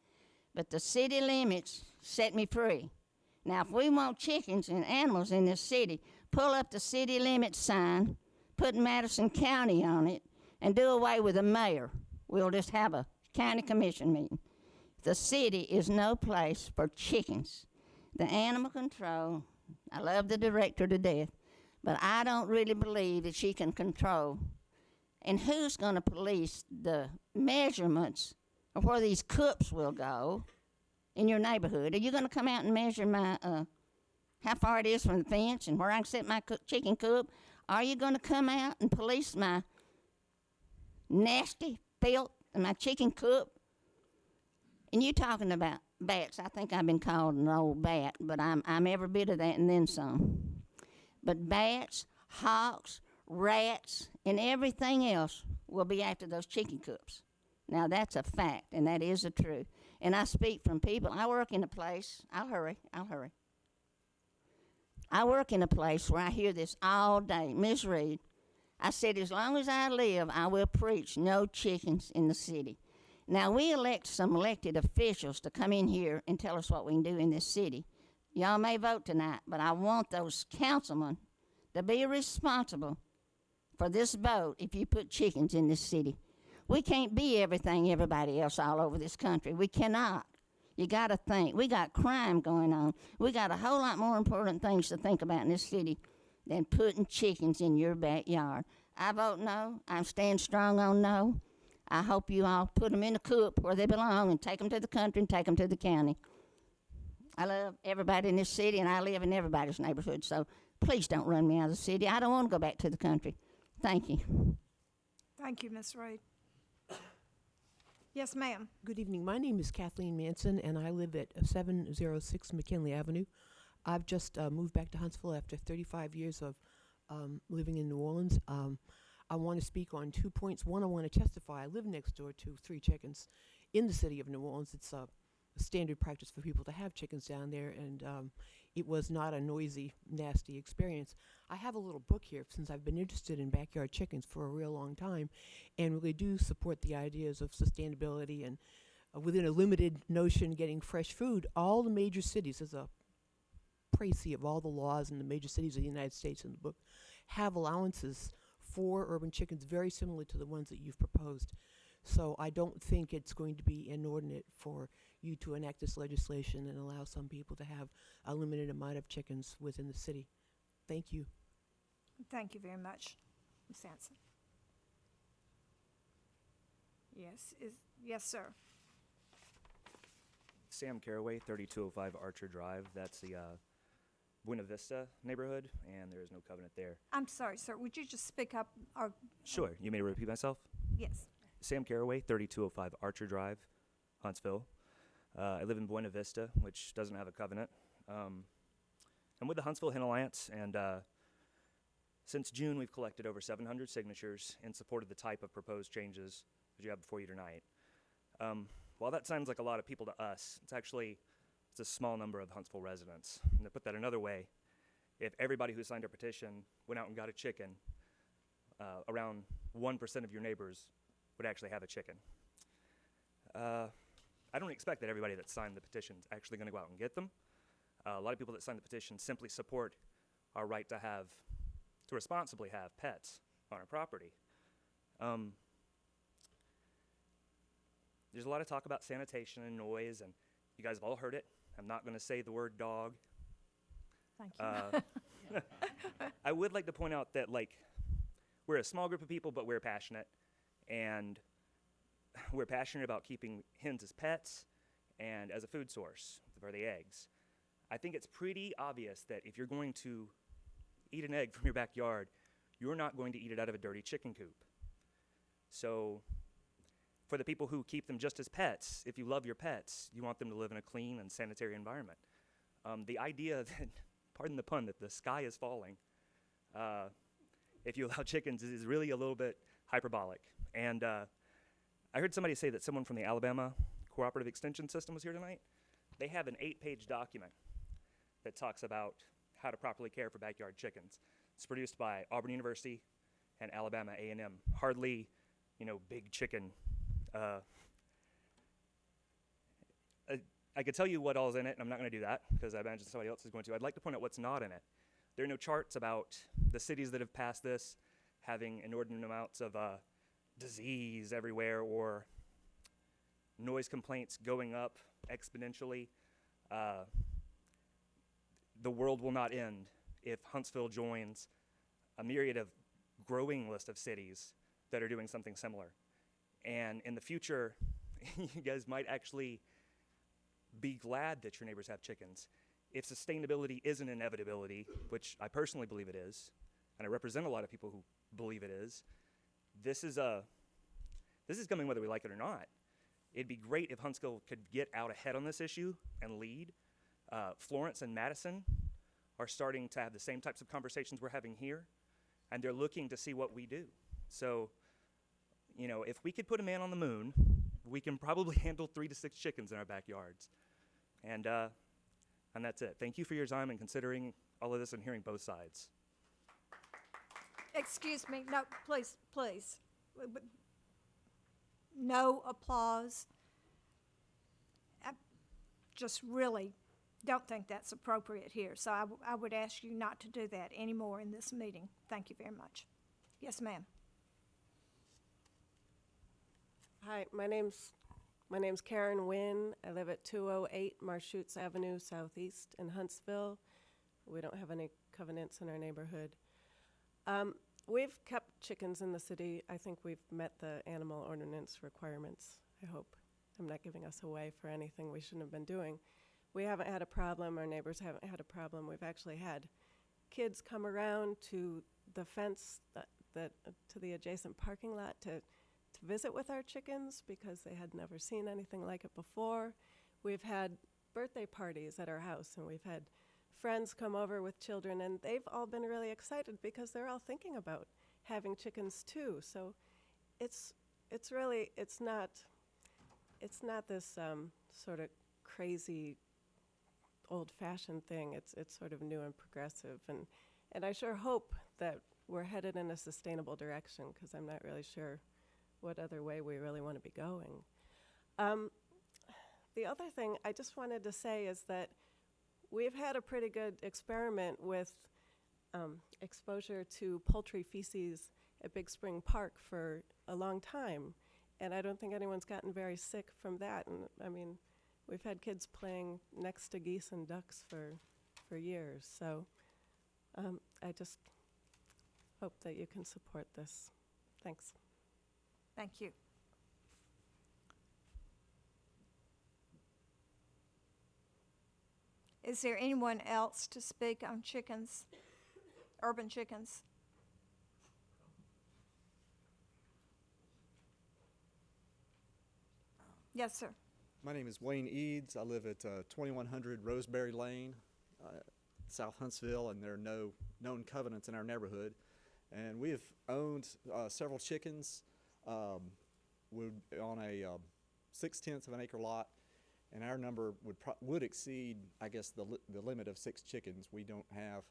But the city limits set me free. Now, if we want chickens and animals in this city, pull up the city limits sign, put Madison County on it, and do away with the mayor. We'll just have a county commission meeting. The city is no place for chickens. The animal control, I love the director to death, but I don't really believe that she can control. And who's going to police the measurements of where these coops will go in your neighborhood? Are you going to come out and measure my how far it is from the fence and where I can set my chicken coop? Are you going to come out and police my nasty filth in my chicken coop? And you talking about bats. I think I've been called an old bat, but I'm every bit of that and then some. But bats, hawks, rats, and everything else will be after those chicken coops. Now, that's a fact, and that is the truth. And I speak from people. I work in a place. I'll hurry. I work in a place where I hear this all day. Miss Reed, I said, as long as I live, I will preach no chickens in the city. Now, we elect some elected officials to come in here and tell us what we can do in this city. Y'all may vote tonight, but I want those councilmen to be responsible for this vote if you put chickens in this city. We can't be everything everybody else all over this country. We cannot. You got to think. We got crime going on. We got a whole lot more important things to think about in this city than putting chickens in your backyard. I vote no. I'm staying strong on no. I hope you all put them in the coop where they belong and take them to the country and take them to the county. I love everybody in this city, and I live in everybody's neighborhood, so please don't run me out of the city. I don't want to go back to the country. Thank you. Thank you, Ms. Reed. Yes, ma'am. Good evening. My name is Kathleen Manson, and I live at 706 McKinley Avenue. I've just moved back to Huntsville after 35 years of living in New Orleans. I want to speak on 2 points. One, I want to testify. I live next door to 3 chickens in the city of New Orleans. It's a standard practice for people to have chickens down there, and it was not a noisy, nasty experience. I have a little book here since I've been interested in backyard chickens for a real long time, and really do support the ideas of sustainability and within a limited notion getting fresh food. All the major cities, there's a précis of all the laws in the major cities of the United States in the book, have allowances for urban chickens very similar to the ones that you've proposed. So I don't think it's going to be inordinate for you to enact this legislation and allow some people to have a limited amount of chickens within the city. Thank you. Thank you very much, Ms. Sampson. Yes, sir. Sam Caraway, 3205 Archer Drive. That's the Buena Vista neighborhood, and there is no covenant there. I'm sorry, sir. Would you just speak up? Sure. You may repeat myself? Yes. Sam Caraway, 3205 Archer Drive, Huntsville. I live in Buena Vista, which doesn't have a covenant. I'm with the Huntsville Hen Alliance, and since June, we've collected over 700 signatures in support of the type of proposed changes that you have before you tonight. While that sounds like a lot of people to us, it's a small number of Huntsville residents. And to put that another way, if everybody who signed our petition went out and got a chicken, around 1% of your neighbors would actually have a chicken. I don't expect that everybody that signed the petition is actually going to go out and get them. A lot of people that signed the petition simply support our right to responsibly have pets on our property. There's a lot of talk about sanitation and noise, and you guys have all heard it. I'm not going to say the word dog. Thank you. I would like to point out that, we're a small group of people, but we're passionate, and we're passionate about keeping hens as pets and as a food source for the eggs. I think it's pretty obvious that if you're going to eat an egg from your backyard, you're not going to eat it out of a dirty chicken coop. So for the people who keep them just as pets, if you love your pets, you want them to live in a clean and sanitary environment. The idea that, pardon the pun, that the sky is falling if you allow chickens is really a little bit hyperbolic. And I heard somebody say that someone from the Alabama Cooperative Extension System was here tonight. They have an 8-page document that talks about how to properly care for backyard chickens. It's produced by Auburn University and Alabama A&M. Hardly, big chicken. I could tell you what all's in it, and I'm not going to do that because I imagine somebody else is going to. I'd like to point out what's not in it. There are no charts about the cities that have passed this having inordinate amounts of disease everywhere or noise complaints going up exponentially. the world will not end if Huntsville joins a myriad of growing list of cities that are doing something similar. And in the future, you guys might actually be glad that your neighbors have chickens. If sustainability is an inevitability, which I personally believe it is, and I represent a lot of people who believe it is, this is coming whether we like it or not. It'd be great if Huntsville could get out ahead on this issue and lead. Florence and Madison are starting to have the same types of conversations we're having here, and they're looking to see what we do. So, you know, if we could put a man on the moon, we can probably handle 3 to 6 chickens in our backyards. And that's it. Thank you for your time and considering all of this and hearing both sides. Excuse me, no, please, please. No applause. I just really don't think that's appropriate here, so I would ask you not to do that anymore in this meeting. Thank you very much. Yes, ma'am. Hi, my name's Karen Wynn. I live at 208 Marchutes Avenue Southeast in Huntsville. We don't have any covenants in our neighborhood. We've kept chickens in the city. I think we've met the animal ordinance requirements, I hope. I'm not giving us away for anything we shouldn't have been doing. We haven't had a problem. Our neighbors haven't had a problem. We've actually had kids come around to the fence to the adjacent parking lot to visit with our chickens because they had never seen anything like it before. We've had birthday parties at our house, and we've had friends come over with children, and they've all been really excited because they're all thinking about having chickens too. So it's not this sort of crazy old-fashioned thing. It's sort of new and progressive, and I sure hope that we're headed in a sustainable direction, because I'm not really sure what other way we really want to be going. The other thing I just wanted to say is that we've had a pretty good experiment with exposure to poultry feces at Big Spring Park for a long time, and I don't think anyone's gotten very sick from that. And I mean, we've had kids playing next to geese and ducks for years. So I just hope that you can support this. Thanks. Thank you. Is there anyone else to speak on chickens, urban chickens? Yes, sir. My name is Wayne Eads. I live at 2100 Roseberry Lane, South Huntsville, and there are no known covenants in our neighborhood. And we have owned several chickens. We're on a 6/10 of an acre lot, and our number would exceed, I guess, the limit of 6 chickens. We don't have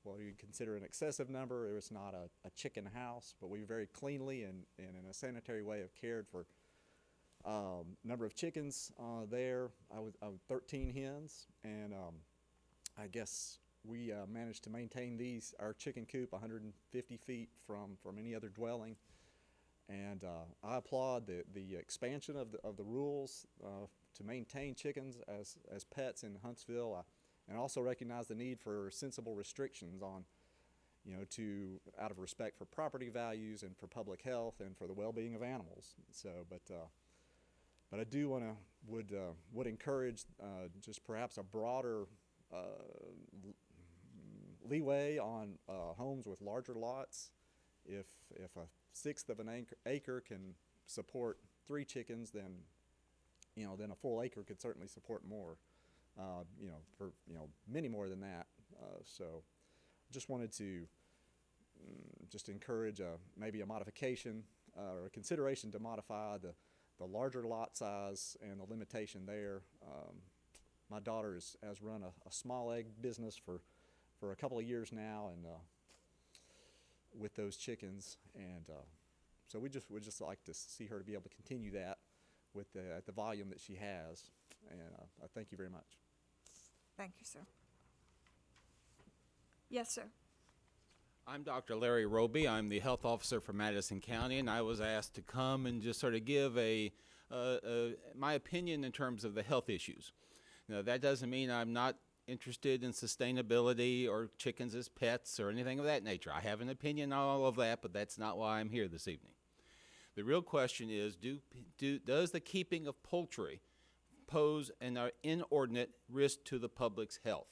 what you'd consider an excessive number. It's not a chicken house, but we very cleanly and in a sanitary way have cared for number of chickens there. I was 13 hens, and I guess we managed to maintain our chicken coop 150 feet from any other dwelling. And I applaud the expansion of the rules to maintain chickens as pets in Huntsville, and also recognize the need for sensible restrictions on, out of respect for property values and for public health and for the well-being of animals. So, but I do would encourage just perhaps a broader leeway on homes with larger lots. If a 1/6 of an acre can support 3 chickens, then a full acre could certainly support more. For many more than that. So, just wanted to just encourage maybe a modification or a consideration to modify the larger lot size and the limitation there. My daughter has run a small egg business for a couple of years now, and with those chickens, and so would just like to see her to be able to continue that at the volume that she has, and I thank you very much. Thank you, sir. Yes, sir. I'm Dr. Larry Roby. I'm the health officer for Madison County, and I was asked to come and just sort of give my opinion in terms of the health issues. Now, that doesn't mean I'm not interested in sustainability or chickens as pets or anything of that nature. I have an opinion on all of that, but that's not why I'm here this evening. The real question is, does the keeping of poultry pose an inordinate risk to the public's health?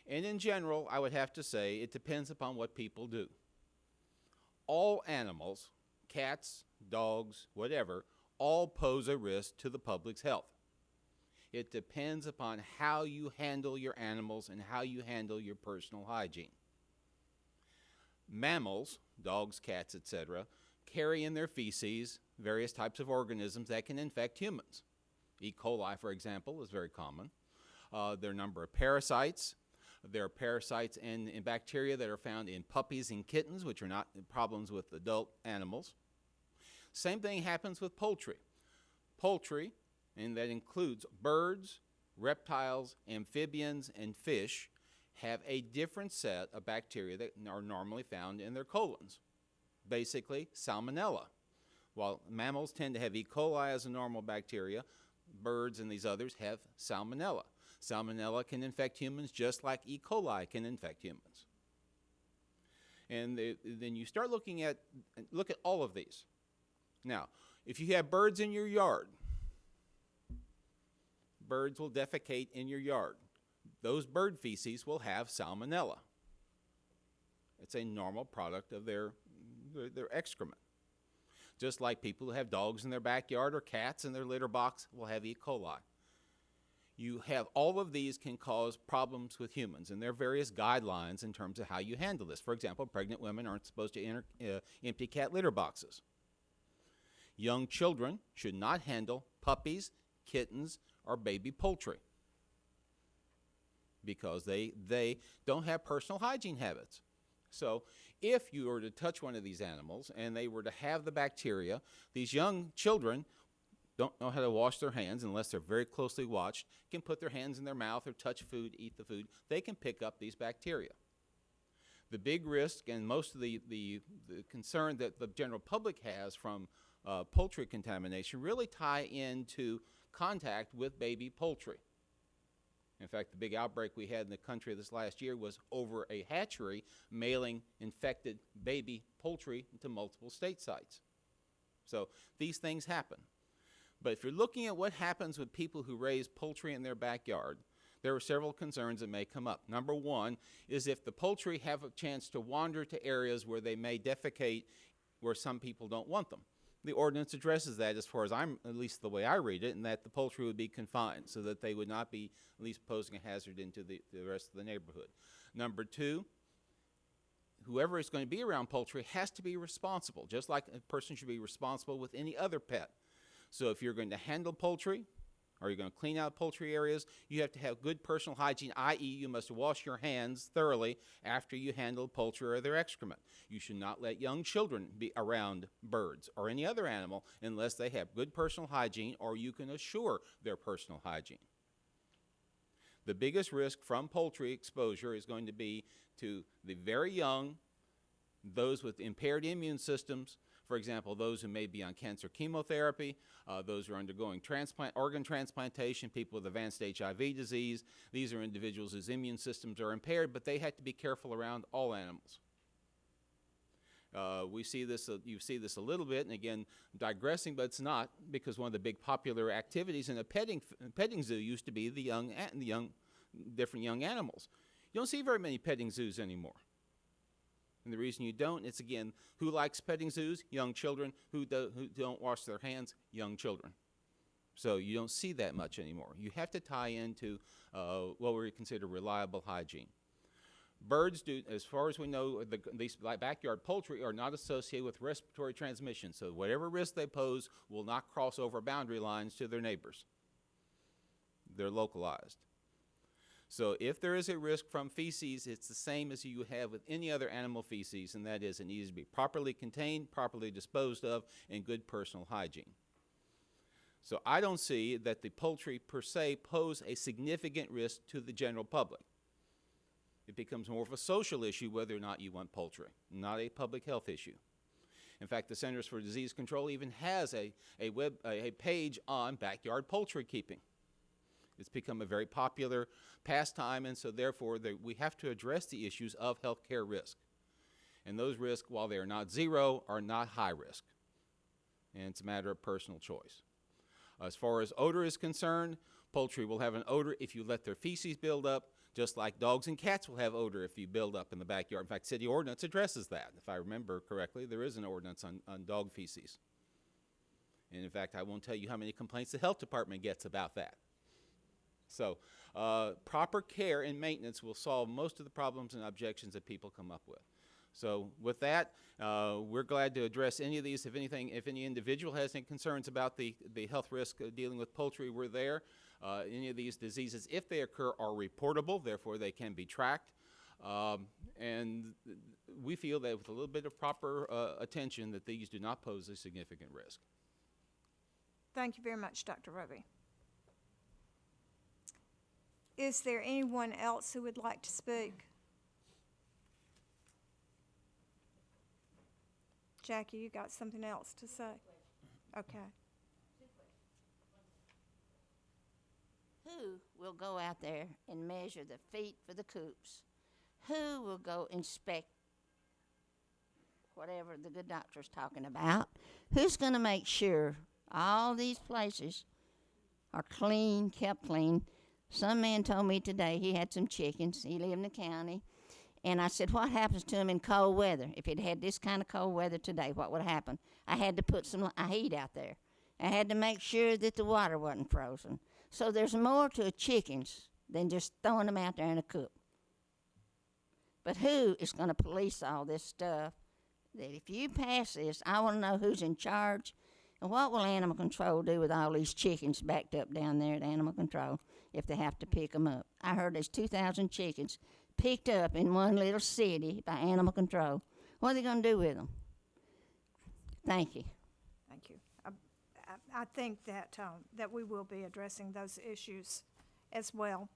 And in general, I would have to say it depends upon what people do. All animals, cats, dogs, whatever, all pose a risk to the public's health. It depends upon how you handle your animals and how you handle your personal hygiene. Mammals, dogs, cats, etc., carry in their feces various types of organisms that can infect humans. E. coli, for example, is very common. There are a number of parasites. There are parasites and bacteria that are found in puppies and kittens, which are not problems with adult animals. Same thing happens with poultry. Poultry, and that includes birds, reptiles, amphibians, and fish, have a different set of bacteria that are normally found in their colons. Basically, salmonella. While mammals tend to have E. coli as a normal bacteria, birds and these others have salmonella. Salmonella can infect humans just like E. coli can infect humans. And then you start look at all of these. Now, if you have birds in your yard, birds will defecate in your yard. Those bird feces will have salmonella. It's a normal product of their excrement. Just like people who have dogs in their backyard or cats in their litter box will have E. coli. You have all of these can cause problems with humans, and there are various guidelines in terms of how you handle this. For example, pregnant women aren't supposed to empty cat litter boxes. Young children should not handle puppies, kittens, or baby poultry because they don't have personal hygiene habits. So if you were to touch one of these animals and they were to have the bacteria, these young children don't know how to wash their hands unless they're very closely watched, can put their hands in their mouth or touch food, eat the food. They can pick up these bacteria. The big risk and most of the concern that the general public has from poultry contamination really tie into contact with baby poultry. In fact, the big outbreak we had in the country this last year was over a hatchery mailing infected baby poultry to multiple state sites. So these things happen. But if you're looking at what happens with people who raise poultry in their backyard, there are several concerns that may come up. Number one is if the poultry have a chance to wander to areas where they may defecate where some people don't want them. The ordinance addresses that as far as at least the way I read it, and that the poultry would be confined so that they would not be at least posing a hazard into the rest of the neighborhood. Number two, whoever is going to be around poultry has to be responsible, just like a person should be responsible with any other pet. So if you're going to handle poultry or you're going to clean out poultry areas, you have to have good personal hygiene, i.e. you must wash your hands thoroughly after you handle poultry or their excrement. You should not let young children be around birds or any other animal unless they have good personal hygiene or you can assure their personal hygiene. The biggest risk from poultry exposure is going to be to the very young, those with impaired immune systems, for example, those who may be on cancer chemotherapy, those who are undergoing organ transplantation, people with advanced HIV disease. These are individuals whose immune systems are impaired, but they have to be careful around all animals. You see this a little bit, and again, I'm digressing, but it's not, because one of the big popular activities in a petting zoo used to be the different young animals. You don't see very many petting zoos anymore. And the reason you don't, it's again, who likes petting zoos? Young children. Who don't wash their hands? Young children. So you don't see that much anymore. You have to tie into what we consider reliable hygiene. Birds do, as far as we know, these backyard poultry are not associated with respiratory transmission. So whatever risk they pose will not cross over boundary lines to their neighbors. They're localized. So if there is a risk from feces, it's the same as you have with any other animal feces, and that is it needs to be properly contained, properly disposed of, and good personal hygiene. So I don't see that the poultry per se pose a significant risk to the general public. It becomes more of a social issue whether or not you want poultry, not a public health issue. In fact, the Centers for Disease Control even has a page on backyard poultry keeping. It's become a very popular pastime, and so therefore we have to address the issues of healthcare risk. And those risks, while they are not zero, are not high risk. And it's a matter of personal choice. As far as odor is concerned, poultry will have an odor if you let their feces build up, just like dogs and cats will have odor if you build up in the backyard. In fact, city ordinance addresses that. If I remember correctly, there is an ordinance on dog feces. And in fact, I won't tell you how many complaints the health department gets about that. So proper care and maintenance will solve most of the problems and objections that people come up with. So with that, we're glad to address any of these. If any individual has any concerns about the health risk dealing with poultry, we're there. Any of these diseases, if they occur, are reportable, therefore they can be tracked. And we feel that with a little bit of proper attention that these do not pose a significant risk. Thank you very much, Dr. Roby. Is there anyone else who would like to speak? Jackie, you got something else to say? Okay. Who will go out there and measure the feet for the coops? Who will go inspect whatever the good doctor's talking about? Who's going to make sure all these places are clean, kept clean? Some man told me today he had some chickens. He lived in the county. And I said, what happens to them in cold weather? If it had this kind of cold weather today, what would happen? I had to put some heat out there. I had to make sure that the water wasn't frozen. So there's more to chickens than just throwing them out there in a coop. But who is going to police all this stuff? That if you pass this, I want to know who's in charge. And what will animal control do with all these chickens backed up down there at animal control if they have to pick them up? I heard there's 2,000 chickens picked up in one little city by animal control. What are they going to do with them? Thank you. Thank you. I think that that we will be addressing those issues as well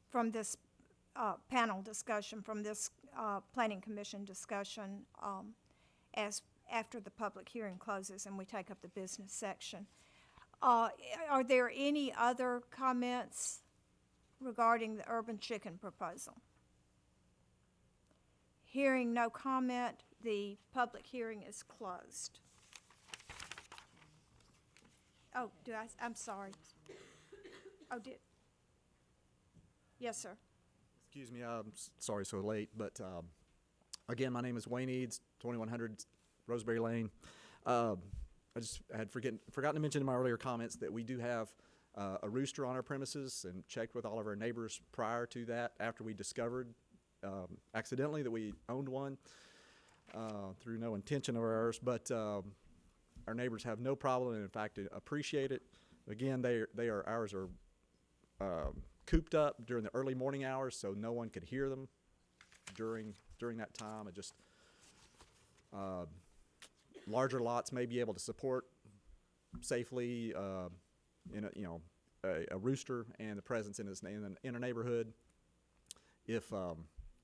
from this panel discussion, from this Planning Commission discussion as after the public hearing closes and we take up the business section. Are there any other comments regarding the urban chicken proposal? Hearing no comment, the public hearing is closed. Oh, I'm sorry. Oh, yes, sir. Excuse me, I'm sorry so late, but again, my name is Wayne Eads, 2100 Roseberry Lane. I just had forgotten to mention in my earlier comments that we do have a rooster on our premises and checked with all of our neighbors prior to that after we discovered accidentally that we owned one through no intention of ours, but our neighbors have no problem and in fact appreciate it. Again, ours are cooped up during the early morning hours so no one could hear them during that time. It just larger lots may be able to support safely a rooster and the presence in a neighborhood. If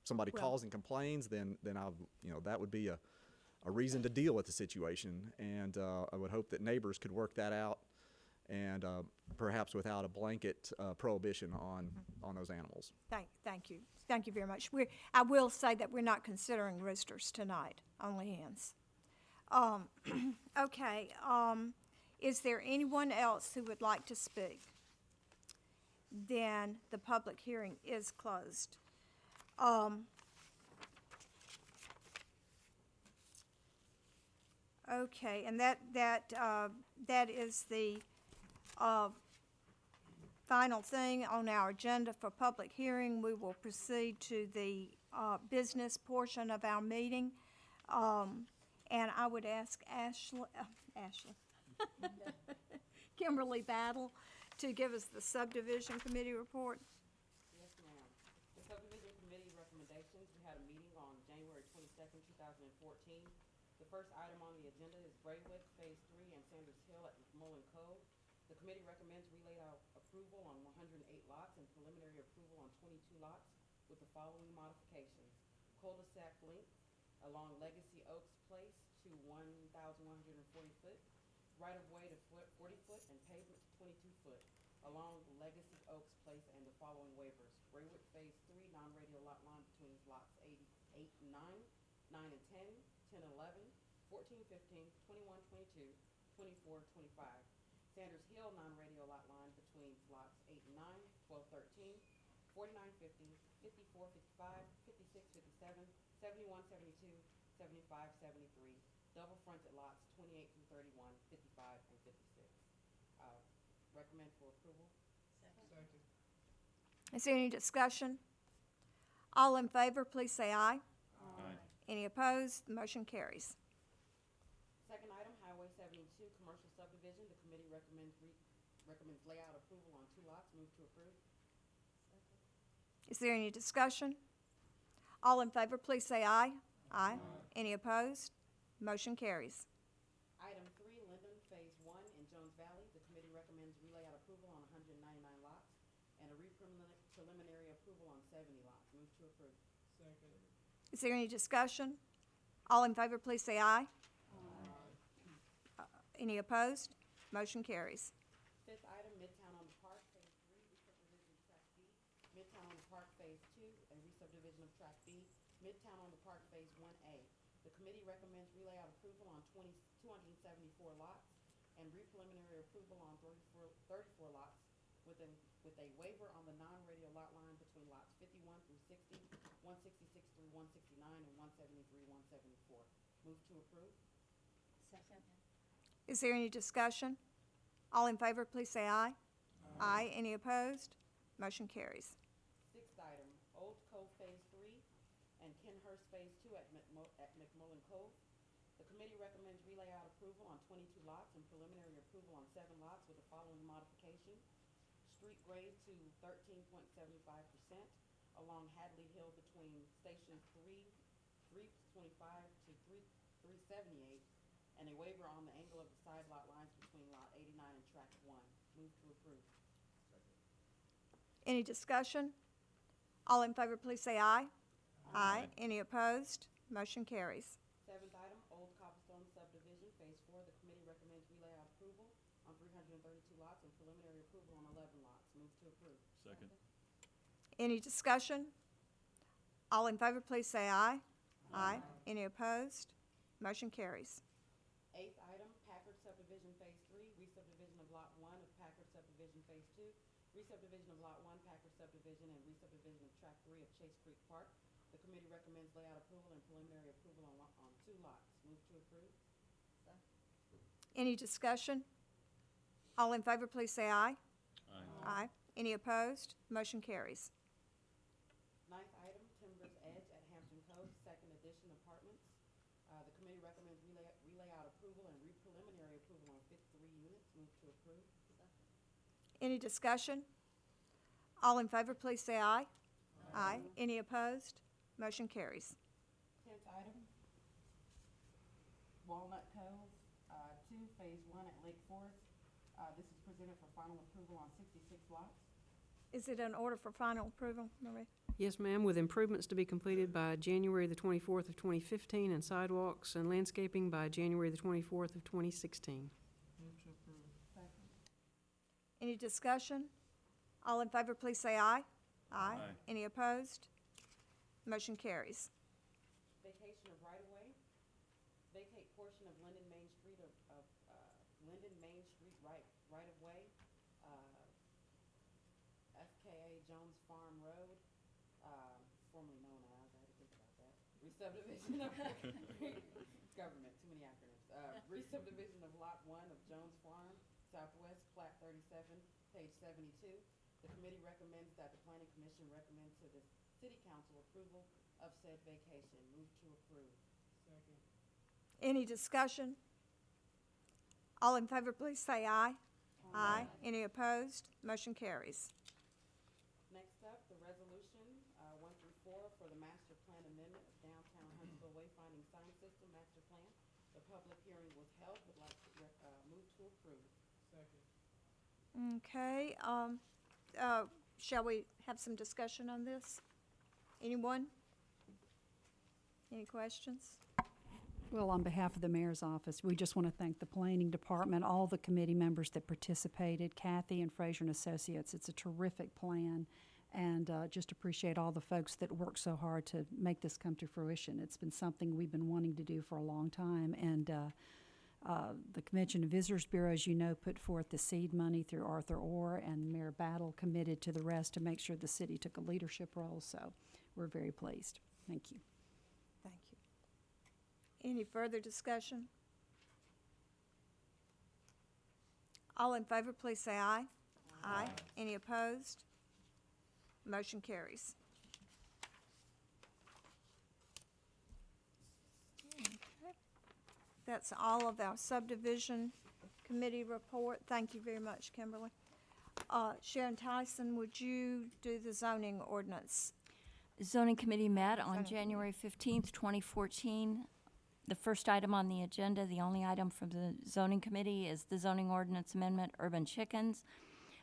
somebody calls and complains, then that would be a reason to deal with the situation, and I would hope that neighbors could work that out, and perhaps without a blanket prohibition on those animals. Thank you very much. I will say that we're not considering roosters tonight, only hens. Okay. Is there anyone else who would like to speak? Then the public hearing is closed. Okay, and that is the final thing on our agenda for public hearing. We will proceed to the business portion of our meeting, and I would ask Ashley, Kimberly Battle, to give us the subdivision committee report. Yes, ma'am. The subdivision committee recommendations, we had a meeting on January 22nd, 2014. The first item on the agenda is BRAEWICK Phase 3 and Sanders Hill at McMullen Cove. The committee recommends relay approval on 108 lots and preliminary approval on 22 lots with the following modifications. Cul-de-sac length along Legacy Oaks Place to 1,140 foot. Right-of-way to 40 foot and pavement to 22 foot. along Legacy Oaks Place and the following waivers. BRAEWICK Phase 3, non-radial lot line between lots 8 and 9, 9 and 10, 10 and 11, 14, 15, 21, 22, 24, 25. Sanders Hill, non-radial lot line between lots 8 and 9, 12, 13, 49, 50, 54, 55, 56, 57, 71, 72, 75, 73. Double fronted lots 28 through 31, 55, and 56. Recommend for approval. Second. Is there any discussion? All in favor, please say aye. Aye. Any opposed? The motion carries. Second item, Highway 72, commercial subdivision. The committee recommends layout approval on 2 lots. Move to approve. Is there any discussion? All in favor, please say aye. Aye. Any opposed? Motion carries. Item 3, LENDON Phase 1 in Jones Valley. The committee recommends relayout approval on 199 lots and a preliminary approval on 70 lots. Move to approve. Second. Is there any discussion? All in favor, please say aye. Any opposed? Motion carries. Fifth item, Midtown on the Park Phase 3, re-subdivision of Tract B. Midtown on the Park Phase 2 and re-subdivision of Tract B. Midtown on the Park Phase 1A. The committee recommends relayout approval on 274 lots and re-preliminary approval on 34 lots with a waiver on the non-radial lot line between lots 51 through 60, 166 through 169, and 173, 174. Move to approve. Second. Is there any discussion? All in favor, please say aye. Aye. Any opposed? Motion carries. Sixth item, Old Cove Phase 3 and KENHURST Phase 2 at McMullen Cove. The committee recommends relayout approval on 22 lots and preliminary approval on 7 lots with the following modification. Street grade to 13.75% along Hadley Hill between stations 325 to 378, and a waiver on the angle of the side lot lines between lot 89 and tract 1. Move to approve. Any discussion? All in favor, please say aye. Aye. Any opposed? Motion carries. Seventh item, Old Cobblestone Subdivision, Phase 4. The committee recommends relayout approval on 332 lots and preliminary approval on 11 lots. Move to approve. Second. Any discussion? All in favor, please say aye. Aye. Any opposed? Motion carries. Eighth item, Packard Subdivision Phase 3, re-subdivision of Lot 1 of Packard Subdivision Phase 2, re-subdivision of Lot 1, Packard Subdivision, and re-subdivision of Tract 3 of Chase Creek Park. The committee recommends layout approval and preliminary approval on 2 lots. Move to approve. Any discussion? All in favor, please say aye. Aye. Aye. Any opposed? Motion carries. Ninth item, Timbers Edge at Hampton Cove, second edition apartments. The committee recommends relayout approval and re-preliminary approval on 53 units. Move to approve. Any discussion? All in favor, please say aye. Aye. Any opposed? Motion carries. 10th item, Walnut Cove 2, Phase 1 at Lake Forest. This is presented for final approval on 66 lots. Is it in order for final approval, Marie? Yes, ma'am, with improvements to be completed by January the 24th of 2015 and sidewalks and landscaping by January the 24th of 2016. Move to approve. Second. Any discussion? All in favor, please say aye. Aye. Any opposed? Motion carries. Vacation of right-of-way. Vacate portion of Linden Main Street Linden Main Street right-of-way. FKA Jones Farm Road, formerly known as, I had to think about that. Re-subdivision of, it's government, too many acronyms. Re-subdivision of Lot 1 of Jones Farm, Southwest, Plat 37, page 72. The committee recommends that the Planning Commission recommend to the City Council approval of said vacation. Move to approve. Second. Any discussion? All in favor, please say aye. Aye. Any opposed? Motion carries. Next up, the resolution 1 through 4 for the master plan amendment of downtown Huntsville Wayfinding sign system master plan. The public hearing was held. Would like to move to approve. Second. Okay, shall we have some discussion on this? Anyone? Any questions? Well, on behalf of the mayor's office, we just want to thank the planning department, all the committee members that participated, Kathy and Fraser and Associates. It's a terrific plan, and just appreciate all the folks that worked so hard to make this come to fruition. It's been something we've been wanting to do for a long time, and the Convention and Visitors Bureau, as you know, put forth the seed money through Arthur Orr, and Mayor Battle committed to the rest to make sure the city took a leadership role, so we're very pleased. Thank you. Thank you. Any further discussion? All in favor, please say aye. Aye. Any opposed? Motion carries. Okay. That's all of our subdivision committee report. Thank you very much, Kimberly. Sharon Tyson, would you do the zoning ordinance? Zoning Committee met on Zoning January 15th, 2014. The first item on the agenda, the only item from the Zoning Committee, is the zoning ordinance amendment, urban chickens.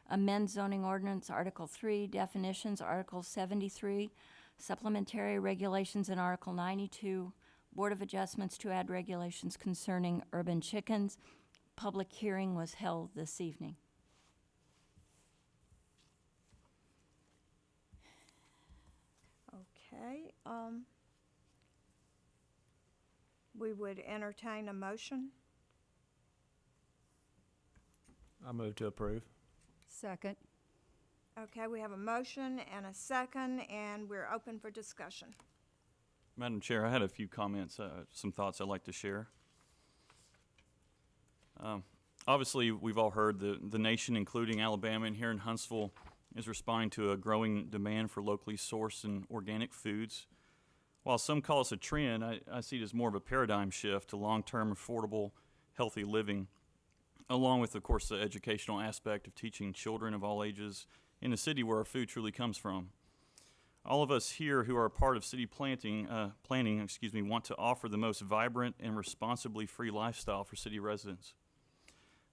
Amend zoning ordinance, Article 3, definitions, Article 73, supplementary regulations in Article 92, Board of Adjustments to add regulations concerning urban chickens. Public hearing was held this evening. Okay, we would entertain a motion. I move to approve. Second. Okay, we have a motion and a second, and we're open for discussion. Madam Chair, I had a few comments, some thoughts I'd like to share. Obviously, we've all heard the nation, including Alabama and here in Huntsville, is responding to a growing demand for locally sourced and organic foods. While some call this a trend, I see it as more of a paradigm shift to long-term, affordable, healthy living, along with, of course, the educational aspect of teaching children of all ages in a city where our food truly comes from. All of us here who are a part of city planning, want to offer the most vibrant and responsibly free lifestyle for city residents.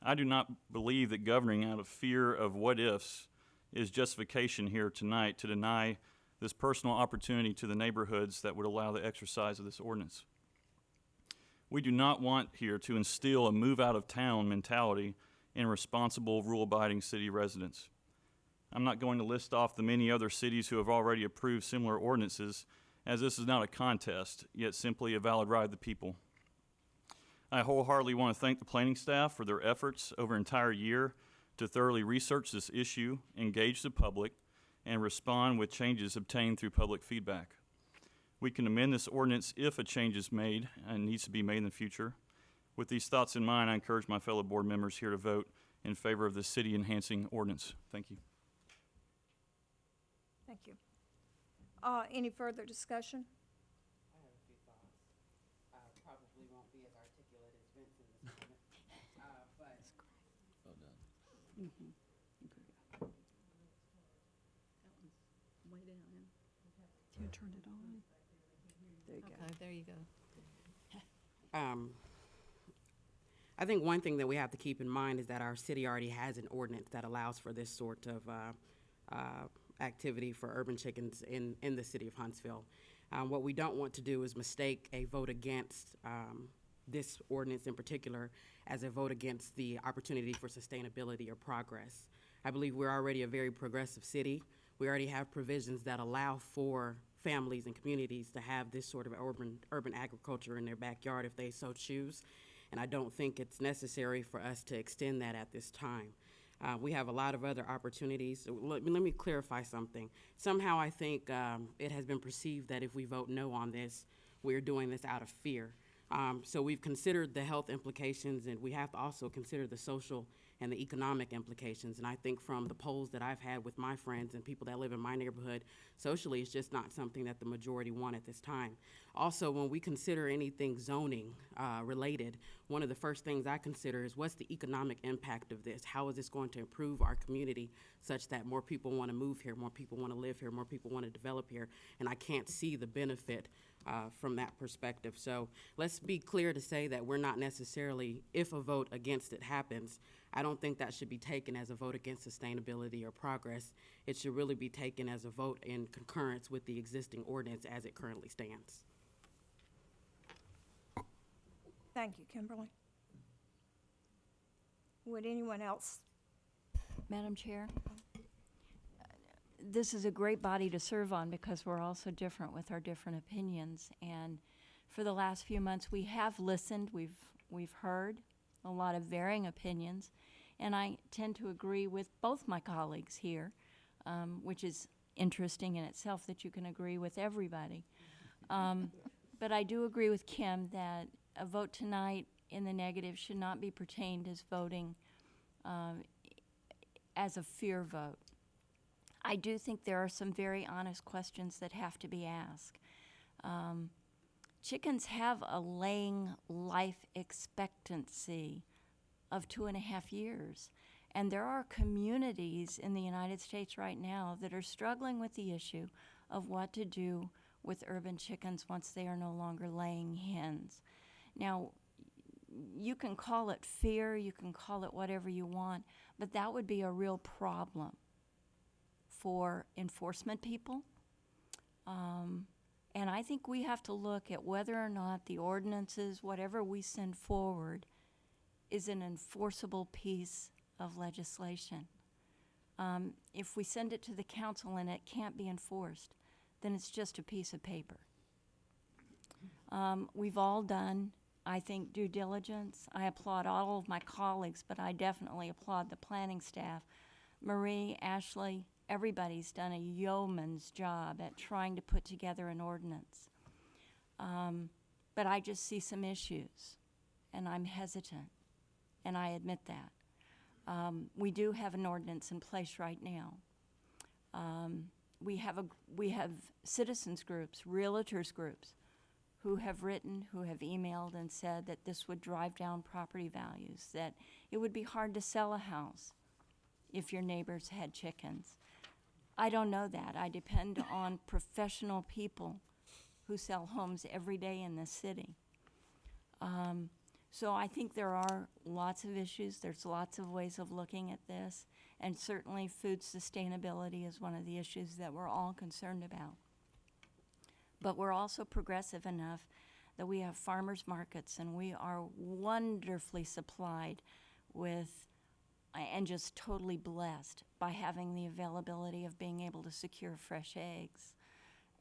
I do not believe that governing out of fear of what-ifs is justification here tonight to deny this personal opportunity to the neighborhoods that would allow the exercise of this ordinance. We do not want here to instill a move-out-of-town mentality in responsible, rule-abiding city residents. I'm not going to list off the many other cities who have already approved similar ordinances, as this is not a contest, yet simply a valid right of the people. I wholeheartedly want to thank the planning staff for their efforts over an entire year to thoroughly research this issue, engage the public, and respond with changes obtained through public feedback. We can amend this ordinance if a change is made and needs to be made in the future. With these thoughts in mind, I encourage my fellow board members here to vote in favor of the city-enhancing ordinance. Thank you. Thank you. Any further discussion? I have a few thoughts. I probably won't be as articulate as Vince in this moment, but. Well done. Mm-hmm. Way down there. You turn it on. There you go. Okay, there you go. I think one thing that we have to keep in mind is that our city already has an ordinance that allows for this sort of activity for urban chickens in the city of Huntsville. What we don't want to do is mistake a vote against this ordinance in particular as a vote against the opportunity for sustainability or progress. I believe we're already a very progressive city. We already have provisions that allow for families and communities to have this sort of urban agriculture in their backyard if they so choose. And I don't think it's necessary for us to extend that at this time. We have a lot of other opportunities. Let me clarify something. Somehow I think it has been perceived that if we vote no on this, we're doing this out of fear. So we've considered the health implications, and we have to also consider the social and the economic implications. And I think from the polls that I've had with my friends and people that live in my neighborhood, socially it's just not something that the majority want at this time. Also, when we consider anything zoning related, one of the first things I consider is what's the economic impact of this? How is this going to improve our community such that more people want to move here, more people want to live here, more people want to develop here? And I can't see the benefit from that perspective. So let's be clear to say that we're not necessarily, if a vote against it happens, I don't think that should be taken as a vote against sustainability or progress. It should really be taken as a vote in concurrence with the existing ordinance as it currently stands. Thank you, Kimberly. Would anyone else? Madam Chair, this is a great body to serve on because we're all so different with our different opinions. And for the last few months, we have listened. We've heard a lot of varying opinions, and I tend to agree with both my colleagues here, which is interesting in itself that you can agree with everybody. But I do agree with Kim that a vote tonight in the negative should not be pertained as voting as a fear vote. I do think there are some very honest questions that have to be asked. Chickens have a laying life expectancy of 2.5 years. And there are communities in the United States right now that are struggling with the issue of what to do with urban chickens once they are no longer laying hens. Now, you can call it fear, you can call it whatever you want, but that would be a real problem for enforcement people. And I think we have to look at whether or not the ordinances, whatever we send forward, is an enforceable piece of legislation. If we send it to the council and it can't be enforced, then it's just a piece of paper. We've all done, I think, due diligence. I applaud all of my colleagues, but I definitely applaud the planning staff. Marie, Ashley, everybody's done a yeoman's job at trying to put together an ordinance. But I just see some issues, and I'm hesitant, and I admit that. We do have an ordinance in place right now. We have citizens groups, realtors groups, who have written, who have emailed and said that this would drive down property values, that it would be hard to sell a house if your neighbors had chickens. I don't know that. I depend on professional people who sell homes every day in this city. So I think there are lots of issues. There's lots of ways of looking at this, and certainly food sustainability is one of the issues that we're all concerned about. But we're also progressive enough that we have farmers markets, and we are wonderfully supplied with and just totally blessed by having the availability of being able to secure fresh eggs.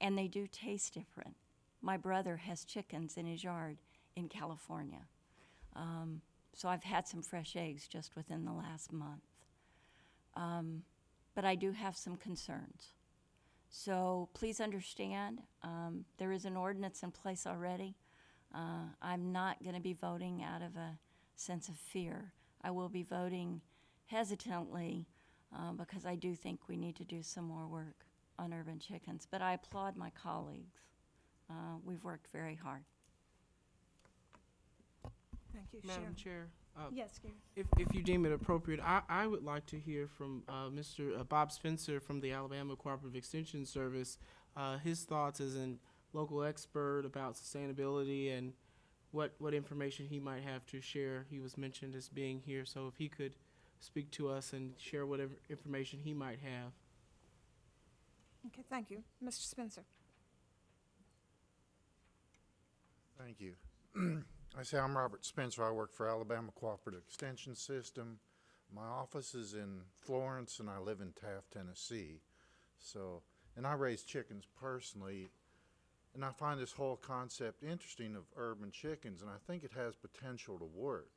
And they do taste different. My brother has chickens in his yard in California. So I've had some fresh eggs just within the last month. But I do have some concerns. So please understand, there is an ordinance in place already. I'm not going to be voting out of a sense of fear. I will be voting hesitantly because I do think we need to do some more work on urban chickens. But I applaud my colleagues. We've worked very hard. Thank you, Madam Sharon. Chair. Yes, Gary. If you deem it appropriate, I would like to hear from Mr. Bob Spencer from the Alabama Cooperative Extension Service, his thoughts as a local expert about sustainability and what information he might have to share. He was mentioned as being here, so if he could speak to us and share whatever information he might have. Okay, thank you. Mr. Spencer. Thank you. I'm Robert Spencer. I work for Alabama Cooperative Extension System. My office is in Florence, and I live in Taft, Tennessee. And I raise chickens personally, and I find this whole concept interesting of urban chickens, and I think it has potential to work.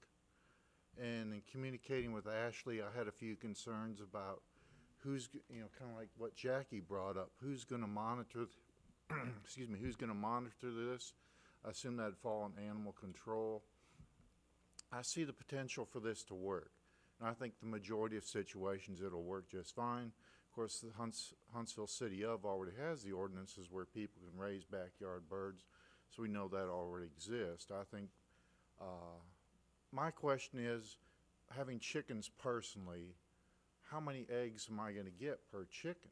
And in communicating with Ashley, I had a few concerns about who's, kind of like what Jackie brought up, who's going to monitor, who's going to monitor this. I assume that'd fall on animal control. I see the potential for this to work. And I think the majority of situations it'll work just fine. Of course, the Huntsville City of already has the ordinances where people can raise backyard birds, so we know that already exists. I think my question is, having chickens personally, how many eggs am I going to get per chicken?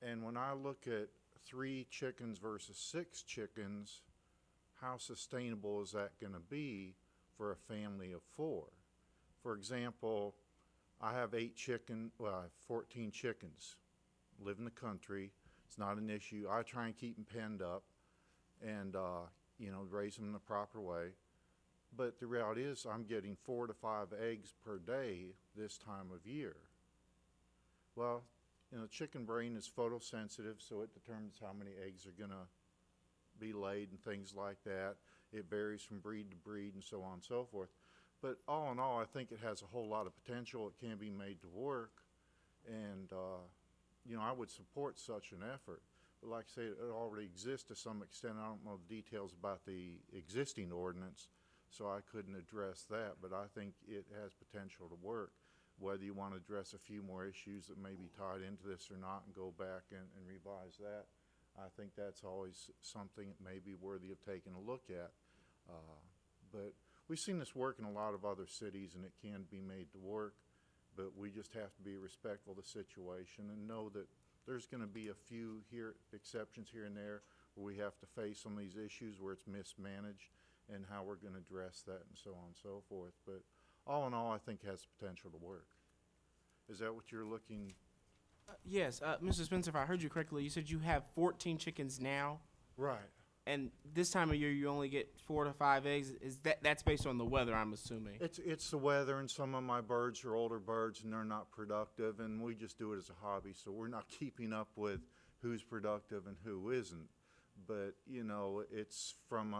And when I look at 3 chickens versus 6 chickens, how sustainable is that going to be for a family of 4? For example, I have 14 chickens, live in the country. It's not an issue. I try and keep them penned up and, raise them in the proper way. But the reality is I'm getting 4 to 5 eggs per day this time of year. Well, you know, chicken brain is photosensitive, so it determines how many eggs are going to be laid and things like that. It varies from breed to breed and so on and so forth. But all in all, I think it has a whole lot of potential. It can be made to work. And, you know, I would support such an effort. But like I say, it already exists to some extent. I don't know the details about the existing ordinance, so I couldn't address that. But I think it has potential to work. Whether you want to address a few more issues that may be tied into this or not and go back and revise that, I think that's always something that may be worthy of taking a look at. But we've seen this work in a lot of other cities, and it can be made to work. But we just have to be respectful of the situation and know that there's going to be a few exceptions here and there where we have to face some of these issues where it's mismanaged and how we're going to address that and so on and so forth. But all in all, I think it has potential to work. Is that what you're looking? Yes, Mr. Spencer, if I heard you correctly, you said you have 14 chickens now, Right. and this time of year you only get 4 to 5 eggs. Is that's based on the weather, I'm assuming? It's the weather, and some of my birds are older birds and they're not productive, and we just do it as a hobby, so we're not keeping up with who's productive and who isn't. But you know, it's from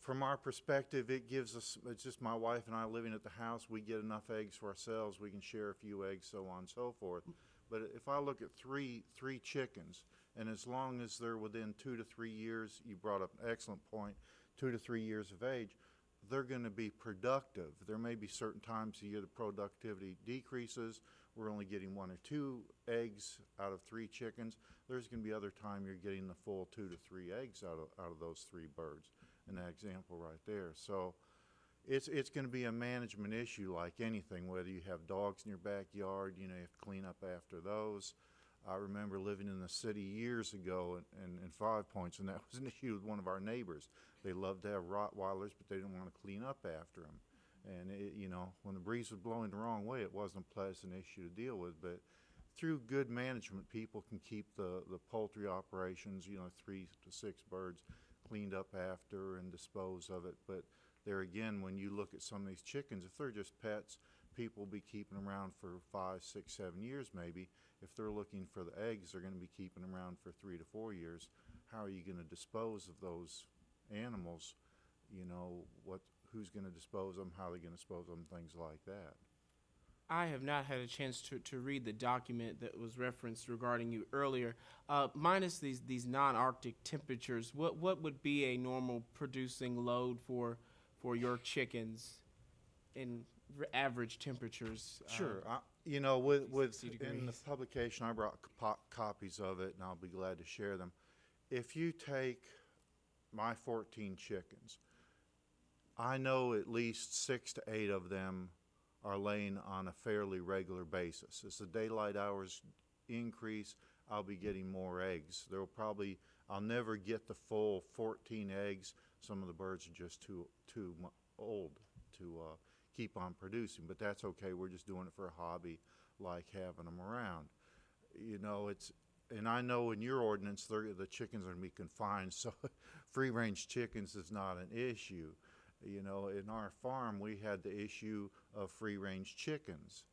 from our perspective, it gives us. It's just my wife and I living at the house. We get enough eggs for ourselves. We can share a few eggs, so on and so forth. But if I look at three chickens, and as long as they're within 2 to 3 years, you brought up an excellent point, 2 to 3 years of age, they're going to be productive. There may be certain times a year the productivity decreases. We're only getting 1 or 2 eggs out of 3 chickens. There's going to be other time you're getting the full 2 to 3 eggs out of those 3 birds. In that example right there. So it's going to be a management issue like anything, whether you have dogs in your backyard, you know, you have to clean up after those. I remember living in the city years ago in 5 Points, and that was an issue with one of our neighbors. They loved to have Rottweilers, but they didn't want to clean up after them. And, you know, when the breeze was blowing the wrong way, it wasn't a pleasant issue to deal with. But through good management, people can keep the poultry operations, you know, 3 to 6 birds, cleaned up after and dispose of it. But there again, when you look at some of these chickens, if they're just pets, people will be keeping them around for 5, 6, 7 years maybe. If they're looking for the eggs, they're going to be keeping them around for 3 to 4 years. How are you going to dispose of those animals? You know, who's going to dispose of them, how are they going to dispose of them, things like that. I have not had a chance to read the document that was referenced regarding you earlier. Minus these non-Arctic temperatures, what would be a normal producing load for your chickens in average temperatures? Sure. You know, with in the publication, I brought copies of it, and I'll be glad to share them. If you take my 14 chickens, I know at least 6 to 8 of them are laying on a fairly regular basis. As the daylight hours increase, I'll be getting more eggs. I'll never get the full 14 eggs. Some of the birds are just too old to keep on producing, but that's okay. We're just doing it for a hobby, like having them around. You know, and I know in your ordinance, the chickens are going to be confined, so free-range chickens is not an issue. You know, in our farm, we had the issue of free-range chickens.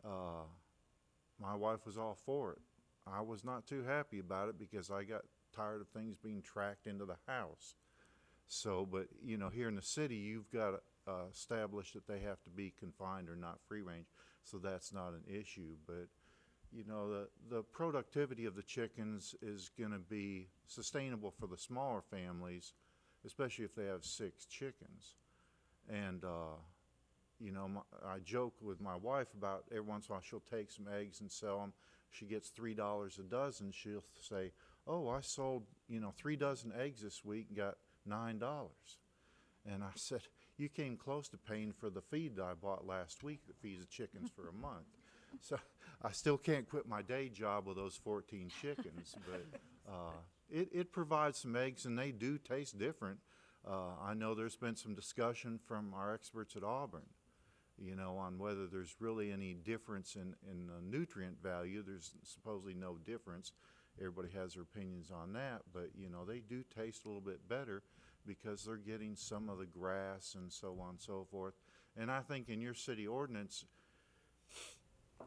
My wife was all for it. I was not too happy about it because I got tired of things being tracked into the house. So, but, you know, here in the city, you've got to establish that they have to be confined or not free-range, so that's not an issue. But, you know, the productivity of the chickens is going to be sustainable for the smaller families, especially if they have 6 chickens. And, you know, I joke with my wife about every once in a while she'll take some eggs and sell them. She gets $3 a dozen. She'll say, oh, I sold, you know, 3 dozen eggs this week and got $9. And I said, you came close to paying for the feed that I bought last week that feeds the chickens for a month. So I still can't quit my day job with those 14 chickens, but it provides some eggs, and they do taste different. I know there's been some discussion from our experts at Auburn, you know, on whether there's really any difference in nutrient value. There's supposedly no difference. Everybody has their opinions on that, but, you know, they do taste a little bit better because they're getting some of the grass and so on and so forth. And I think in your city ordinance,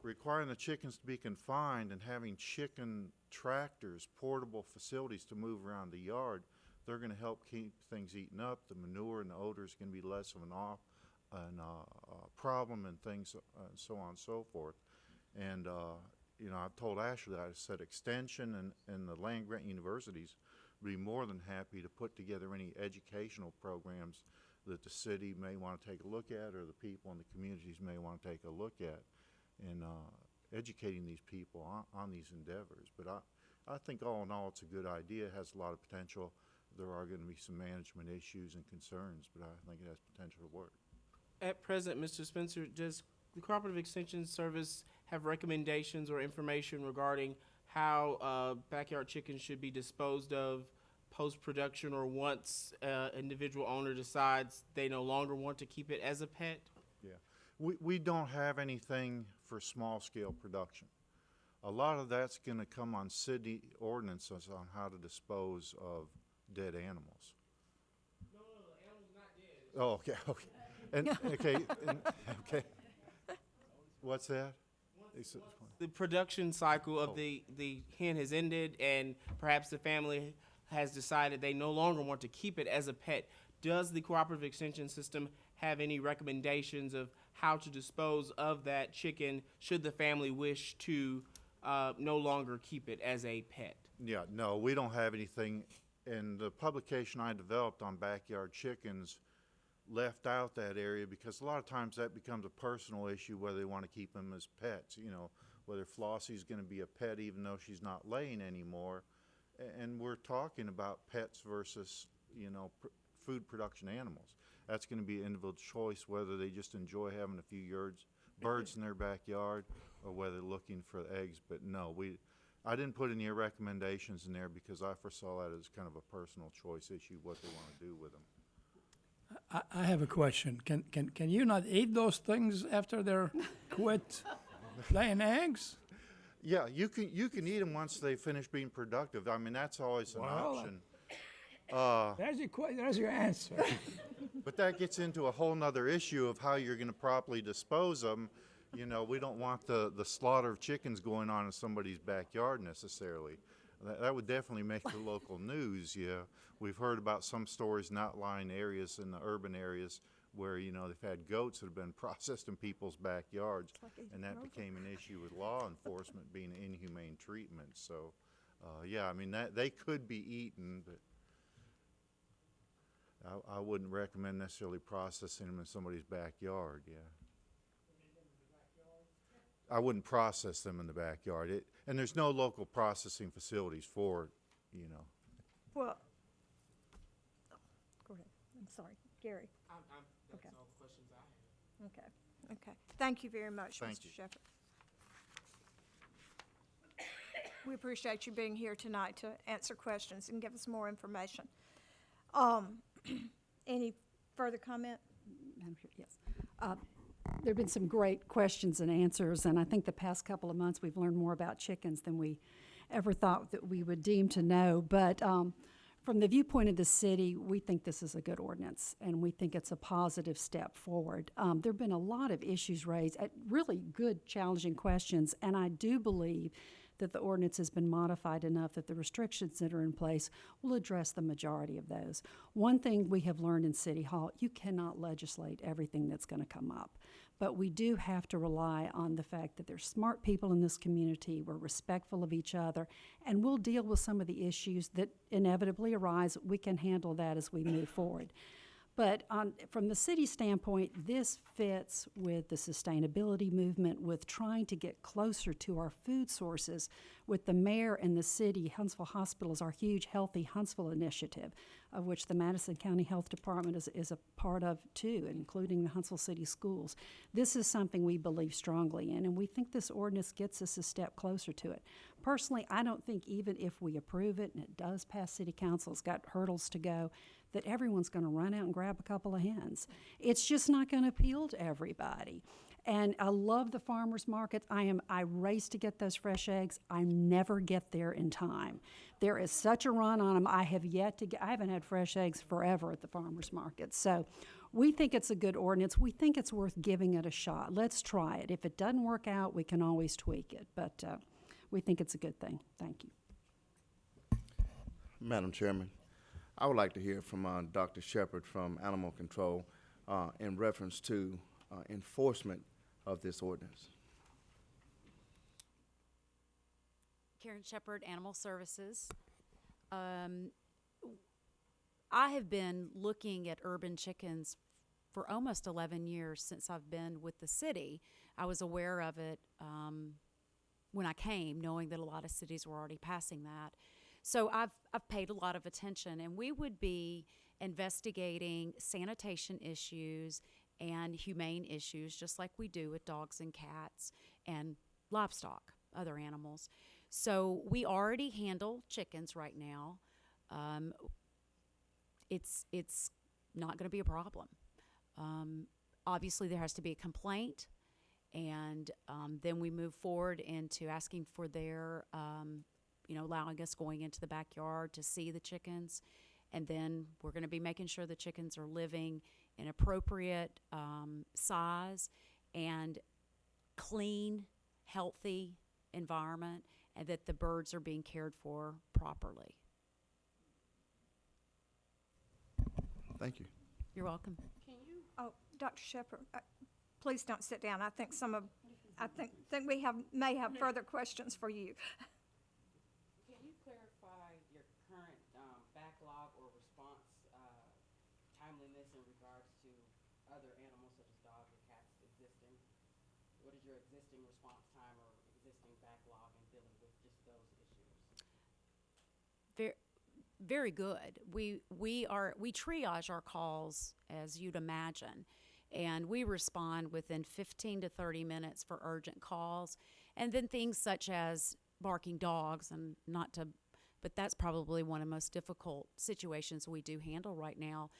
requiring the chickens to be confined and having chicken tractors, portable facilities to move around the yard, they're going to help keep things eaten up. The manure and the odor is going to be less of an problem and things, so on and so forth. And you know, I've told Ashley, I said extension and the land grant universities would be more than happy to put together any educational programs that the city may want to take a look at, or the people in the communities may want to take a look at, in educating these people on these endeavors. But I think all in all, it's a good idea. It has a lot of potential. There are going to be some management issues and concerns, but I think it has potential to work. At present, Mr. Spencer, does the Cooperative Extension Service have recommendations or information regarding how backyard chickens should be disposed of post-production, or once individual owner decides they no longer want to keep it as a pet? Yeah, we don't have anything for small-scale production. A lot of that's going to come on city ordinances on how to dispose of dead animals. No, the animal's not dead. Oh, okay. And okay. What's that? The production cycle of the hen has ended, and perhaps the family has decided they no longer want to keep it as a pet. Does the Cooperative Extension System have any recommendations of how to dispose of that chicken should the family wish to no longer keep it as a pet? Yeah, no, we don't have anything. And the publication I developed on backyard chickens left out that area, because a lot of times that becomes a personal issue, whether they want to keep them as pets, you know, whether Flossie's going to be a pet even though she's not laying anymore. And we're talking about pets versus, you know, food production animals. That's going to be an individual choice, whether they just enjoy having a few birds in their backyard, or whether they're looking for eggs. But no, I didn't put any recommendations in there because I foresaw that as kind of a personal choice issue, what they want to do with them. I have a question. Can you not eat those things after they're quit laying eggs? Yeah, you can eat them once they finish being productive. I mean, that's always an option. There's your answer. But that gets into a whole nother issue of how you're going to properly dispose of them. You know, we don't want the slaughter of chickens going on in somebody's backyard necessarily. That would definitely make the local news, yeah. We've heard about some stories in outlying areas, in the urban areas, where, you know, they've had goats that have been processed in people's backyards, and that became an issue with law enforcement being inhumane treatment. So, yeah, I mean, they could be eaten, but I wouldn't recommend necessarily processing them in somebody's backyard, yeah. I wouldn't process them in the backyard. And there's no local processing facilities for, you know. Well, go ahead. I'm sorry, Gary. That's Okay. all the questions I have. Okay. Thank you very much, Thank Mr. you. Shepherd. We appreciate you being here tonight to answer questions and give us more information. Any further comment? Madam Chair, yes. There have been some great questions and answers, and I think the past couple of months we've learned more about chickens than we ever thought that we would deem to know. But from the viewpoint of the city, we think this is a good ordinance, and we think it's a positive step forward. There have been a lot of issues raised, really good, challenging questions, and I do believe that the ordinance has been modified enough that the restrictions that are in place will address the majority of those. One thing we have learned in City Hall, you cannot legislate everything that's going to come up. But we do have to rely on the fact that there's smart people in this community, we're respectful of each other, and we'll deal with some of the issues that inevitably arise. We can handle that as we move forward. But from the city standpoint, this fits with the sustainability movement, with trying to get closer to our food sources. With the mayor and the city, Huntsville Hospital is our huge Healthy Huntsville initiative, of which the Madison County Health Department is a part of too, including the Huntsville City Schools. This is something we believe strongly in, and we think this ordinance gets us a step closer to it. Personally, I don't think even if we approve it and it does pass City Council, it's got hurdles to go, that everyone's going to run out and grab a couple of hens. It's just not going to appeal to everybody. And I love the farmers markets. I race to get those fresh eggs. I never get there in time. There is such a run on them. I haven't had fresh eggs forever at the farmers market. So we think it's a good ordinance. We think it's worth giving it a shot. Let's try it. If it doesn't work out, we can always tweak it. But we think it's a good thing. Thank you. Madam Chairman, I would like to hear from Dr. Shepard from Animal Control in reference to enforcement of this ordinance. Karen Shepard, Animal Services. I have been looking at urban chickens for almost 11 years since I've been with the city. I was aware of it when I came, knowing that a lot of cities were already passing that. So I've paid a lot of attention, and we would be investigating sanitation issues and humane issues, just like we do with dogs and cats and livestock, other animals. So we already handle chickens right now. It's not going to be a problem. Obviously, there has to be a complaint, and then we move forward into asking for their, allowing us going into the backyard to see the chickens, and then we're going to be making sure the chickens are living in appropriate size and clean, healthy environment, and that the birds are being cared for properly. Thank you. You're welcome. Oh, Dr. Shepard, please don't sit down. I think think we may have further questions for you. Can you clarify your current backlog or response timeliness in regards to other animals such as dogs or cats existing? What is your existing response time or existing backlog in dealing with just those issues? Very good. We triage our calls, as you'd imagine, and we respond within 15 to 30 minutes for urgent calls, and then things such as barking dogs, and but that's probably one of the most difficult situations we do handle right now.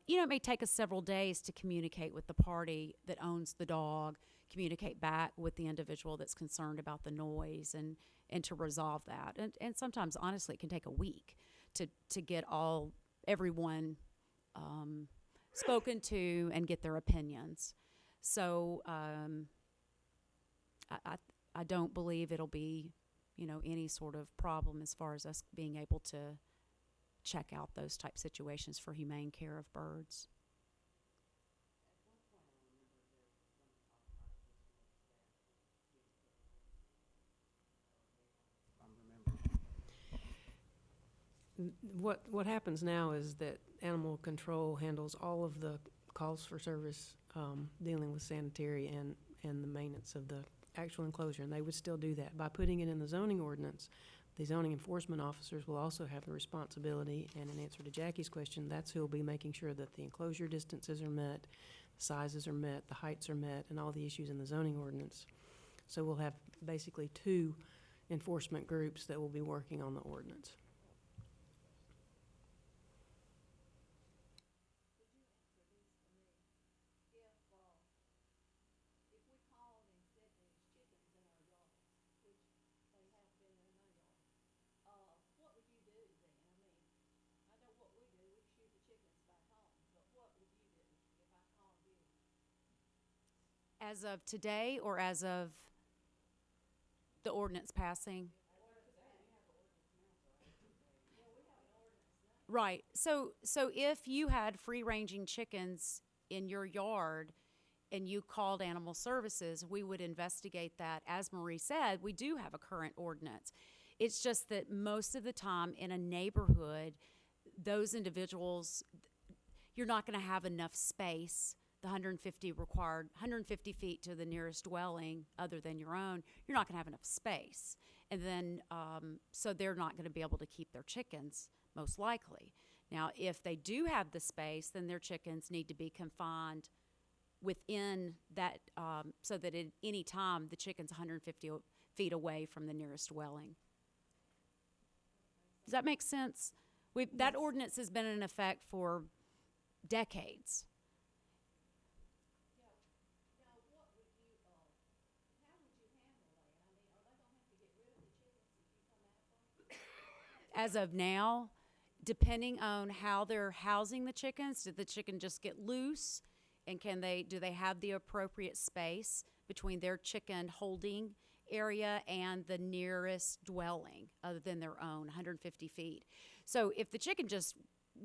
It may take us several days to communicate with the party that owns the dog, communicate back with the individual that's concerned about the noise, and to resolve that. And sometimes, honestly, it can take a week to get everyone spoken to and get their opinions. So I don't believe it'll be, any sort of problem as far as us being able to check out those type situations for humane care of birds. What happens now is that animal control handles all of the calls for service dealing with sanitary and the maintenance of the actual enclosure, and they would still do that. By putting it in the zoning ordinance, the zoning enforcement officers will also have the responsibility, and in answer to Jackie's question, that's who will be making sure that the enclosure distances are met, the sizes are met, the heights are met, and all the issues in the zoning ordinance. So we'll have basically two enforcement groups that will be working on the ordinance. As of today, or as of the ordinance passing? Right. So if you had free-ranging chickens in your yard and you called Animal Services, we would investigate that. As Marie said, we do have a current ordinance. It's just that most of the time in a neighborhood, those individuals, you're not going to have enough space. The 150 feet to the nearest dwelling other than your own, you're not going to have enough space. And then, so they're not going to be able to keep their chickens, most likely. Now, if they do have the space, then their chickens need to be confined within that, so that at any time the chicken's 150 feet away from the nearest dwelling. Does that make sense? That ordinance has been in effect for decades. As of now, depending on how they're housing the chickens, did the chicken just get loose? And do they have the appropriate space between their chicken holding area and the nearest dwelling other than their own, 150 feet? So if the chicken just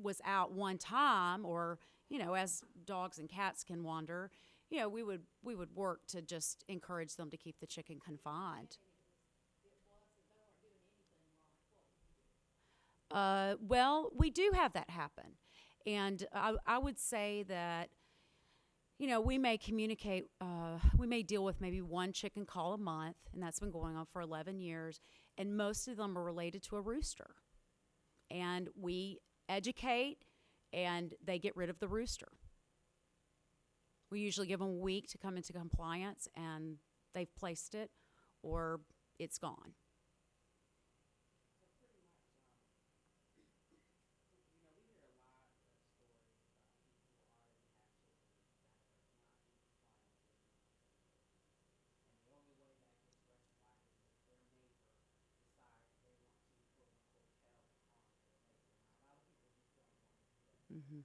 was out one time, or, as dogs and cats can wander, we would work to just encourage them to keep the chicken confined. Well, we do have that happen. And I would say that, we may communicate, we may deal with maybe one chicken call a month, and that's been going on for 11 years, and most of them are related to a rooster. And we educate, and they get rid of the rooster. We usually give them a week to come into compliance, and they've placed it, or it's gone. Mm-hmm.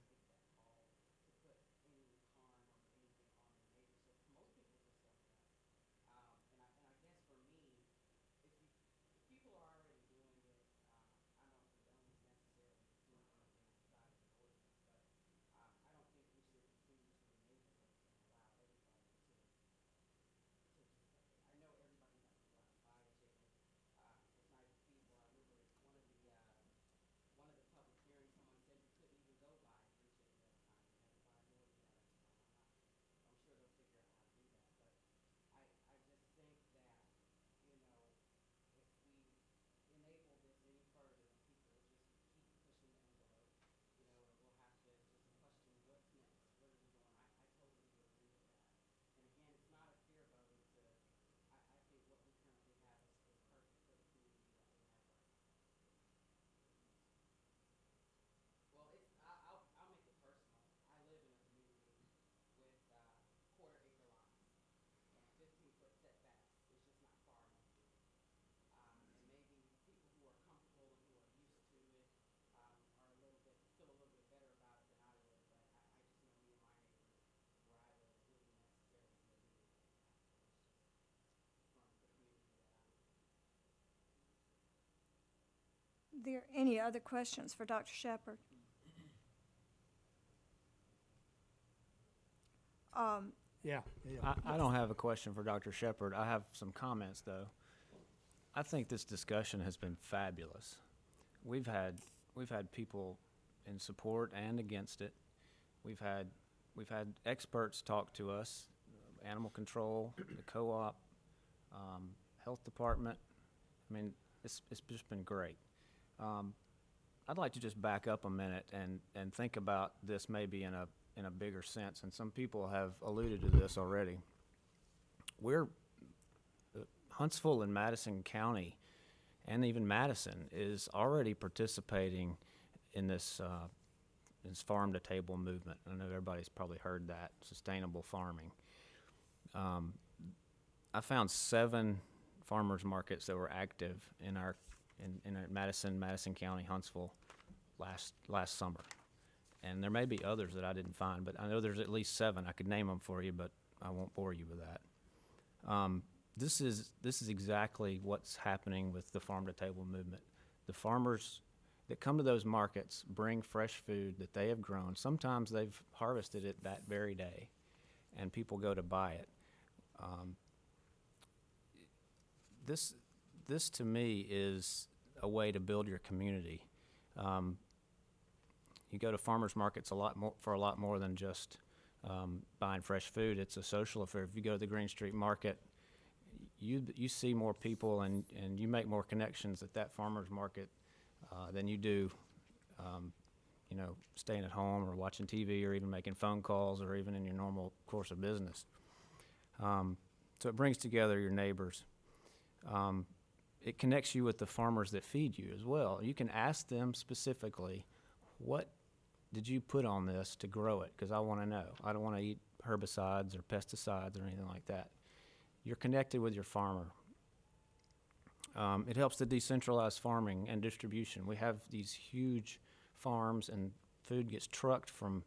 There any other questions for Dr. Shepherd? I don't have a question for Dr. Shepherd. I have some comments, though. I think this discussion has been fabulous. We've had people in support and against it. We've had experts talk to us, animal control, the co-op, health department. I mean, it's just been great. I'd like to just back up a minute and think about this maybe in a bigger sense, and some people have alluded to this already. Huntsville and Madison County, and even Madison, is already participating in this farm-to-table movement. I know everybody's probably heard that, sustainable farming. I found 7 farmers markets that were active in our Madison County, Huntsville, last summer. And there may be others that I didn't find, but I know there's at least 7. I could name them for you, but I won't bore you with that. This is exactly what's happening with the farm-to-table movement. The farmers that come to those markets bring fresh food that they have grown. Sometimes they've harvested it that very day, and people go to buy it. This to me is a way to build your community. You go to farmers markets for a lot more than just buying fresh food. It's a social affair. If you go to the Green Street Market, you see more people and you make more connections at that farmers market than you do, staying at home or watching TV or even making phone calls or even in your normal course of business. So it brings together your neighbors. It connects you with the farmers that feed you as well. You can ask them specifically, what did you put on this to grow it? Because I want to know. I don't want to eat herbicides or pesticides or anything like that. You're connected with your farmer. It helps to decentralize farming and distribution. We have these huge farms, and food gets trucked from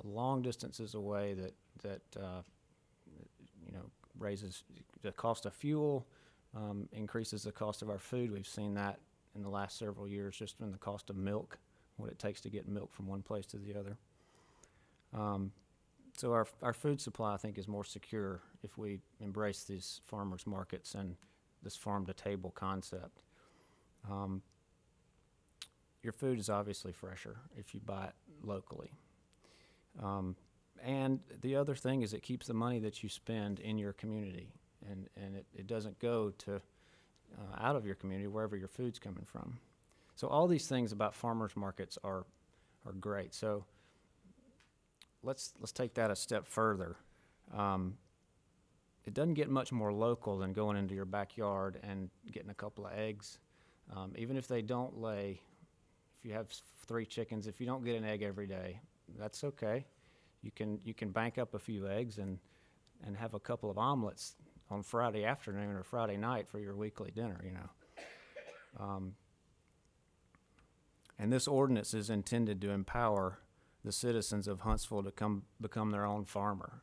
long distances away that raises the cost of fuel, increases the cost of our food. We've seen that in the last several years, just in the cost of milk, what it takes to get milk from one place to the other. So our food supply, I think, is more secure if we embrace these farmers markets and this farm-to-table concept. Your food is obviously fresher if you buy it locally. And the other thing is it keeps the money that you spend in your community, and it doesn't go to out of your community, wherever your food's coming from. So all these things about farmers markets are great. So let's take that a step further. It doesn't get much more local than going into your backyard and getting a couple of eggs. Even if they don't lay, if you have 3 chickens, if you don't get an egg every day, that's okay. You can bank up a few eggs and have a couple of omelets on Friday afternoon or Friday night for your weekly dinner, And this ordinance is intended to empower the citizens of Huntsville to become their own farmer,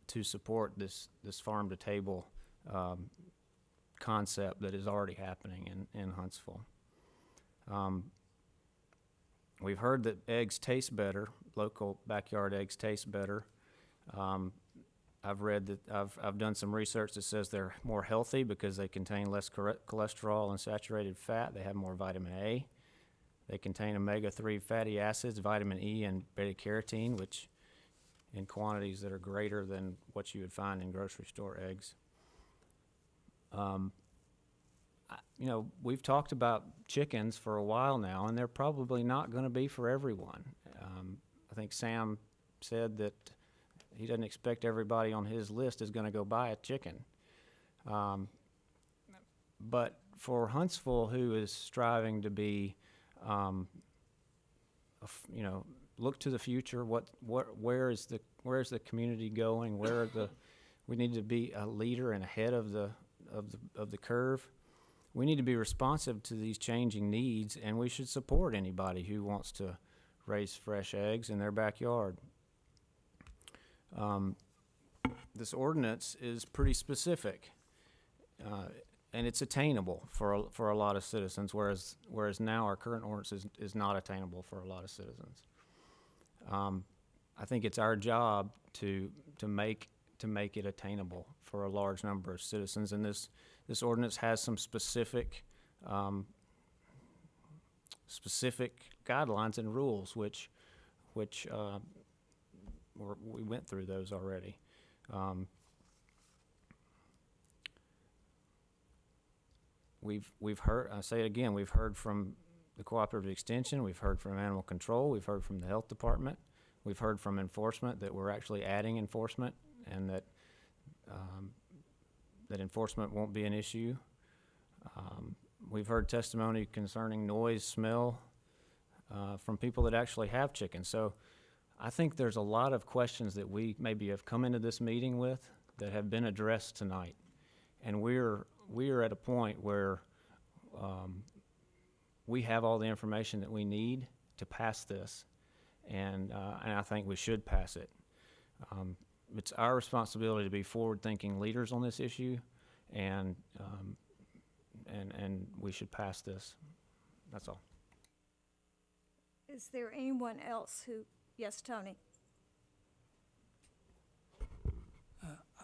to support this farm-to-table concept that is already happening in Huntsville. We've heard that eggs taste better, local backyard eggs taste better. I've read that I've done some research that says they're more healthy because they contain less cholesterol and saturated fat. They have more vitamin A. They contain omega-3 fatty acids, vitamin E, and beta-carotene, which in quantities that are greater than what you would find in grocery store eggs. We've talked about chickens for a while now, and they're probably not going to be for everyone. I think Sam said that he doesn't expect everybody on his list is going to go buy a chicken. But for Huntsville, who is striving to be, look to the future, where is the community going? We need to be a leader and ahead of the curve. We need to be responsive to these changing needs, and we should support anybody who wants to raise fresh eggs in their backyard. This ordinance is pretty specific, and it's attainable for a lot of citizens, whereas now our current ordinance is not attainable for a lot of citizens. I think it's our job to make it attainable for a large number of citizens, and this ordinance has some specific guidelines and rules, which we went through those already. We've heard, I say it again, we've heard from the Cooperative Extension, we've heard from Animal Control, we've heard from the Health Department, we've heard from enforcement that we're actually adding enforcement, and that enforcement won't be an issue. We've heard testimony concerning noise, smell, from people that actually have chickens. So I think there's a lot of questions that we maybe have come into this meeting with that have been addressed tonight. And we're at a point where we have all the information that we need to pass this, and I think we should pass it. It's our responsibility to be forward-thinking leaders on this issue, and we should pass this. That's all. Is there anyone else who? Yes, Tony.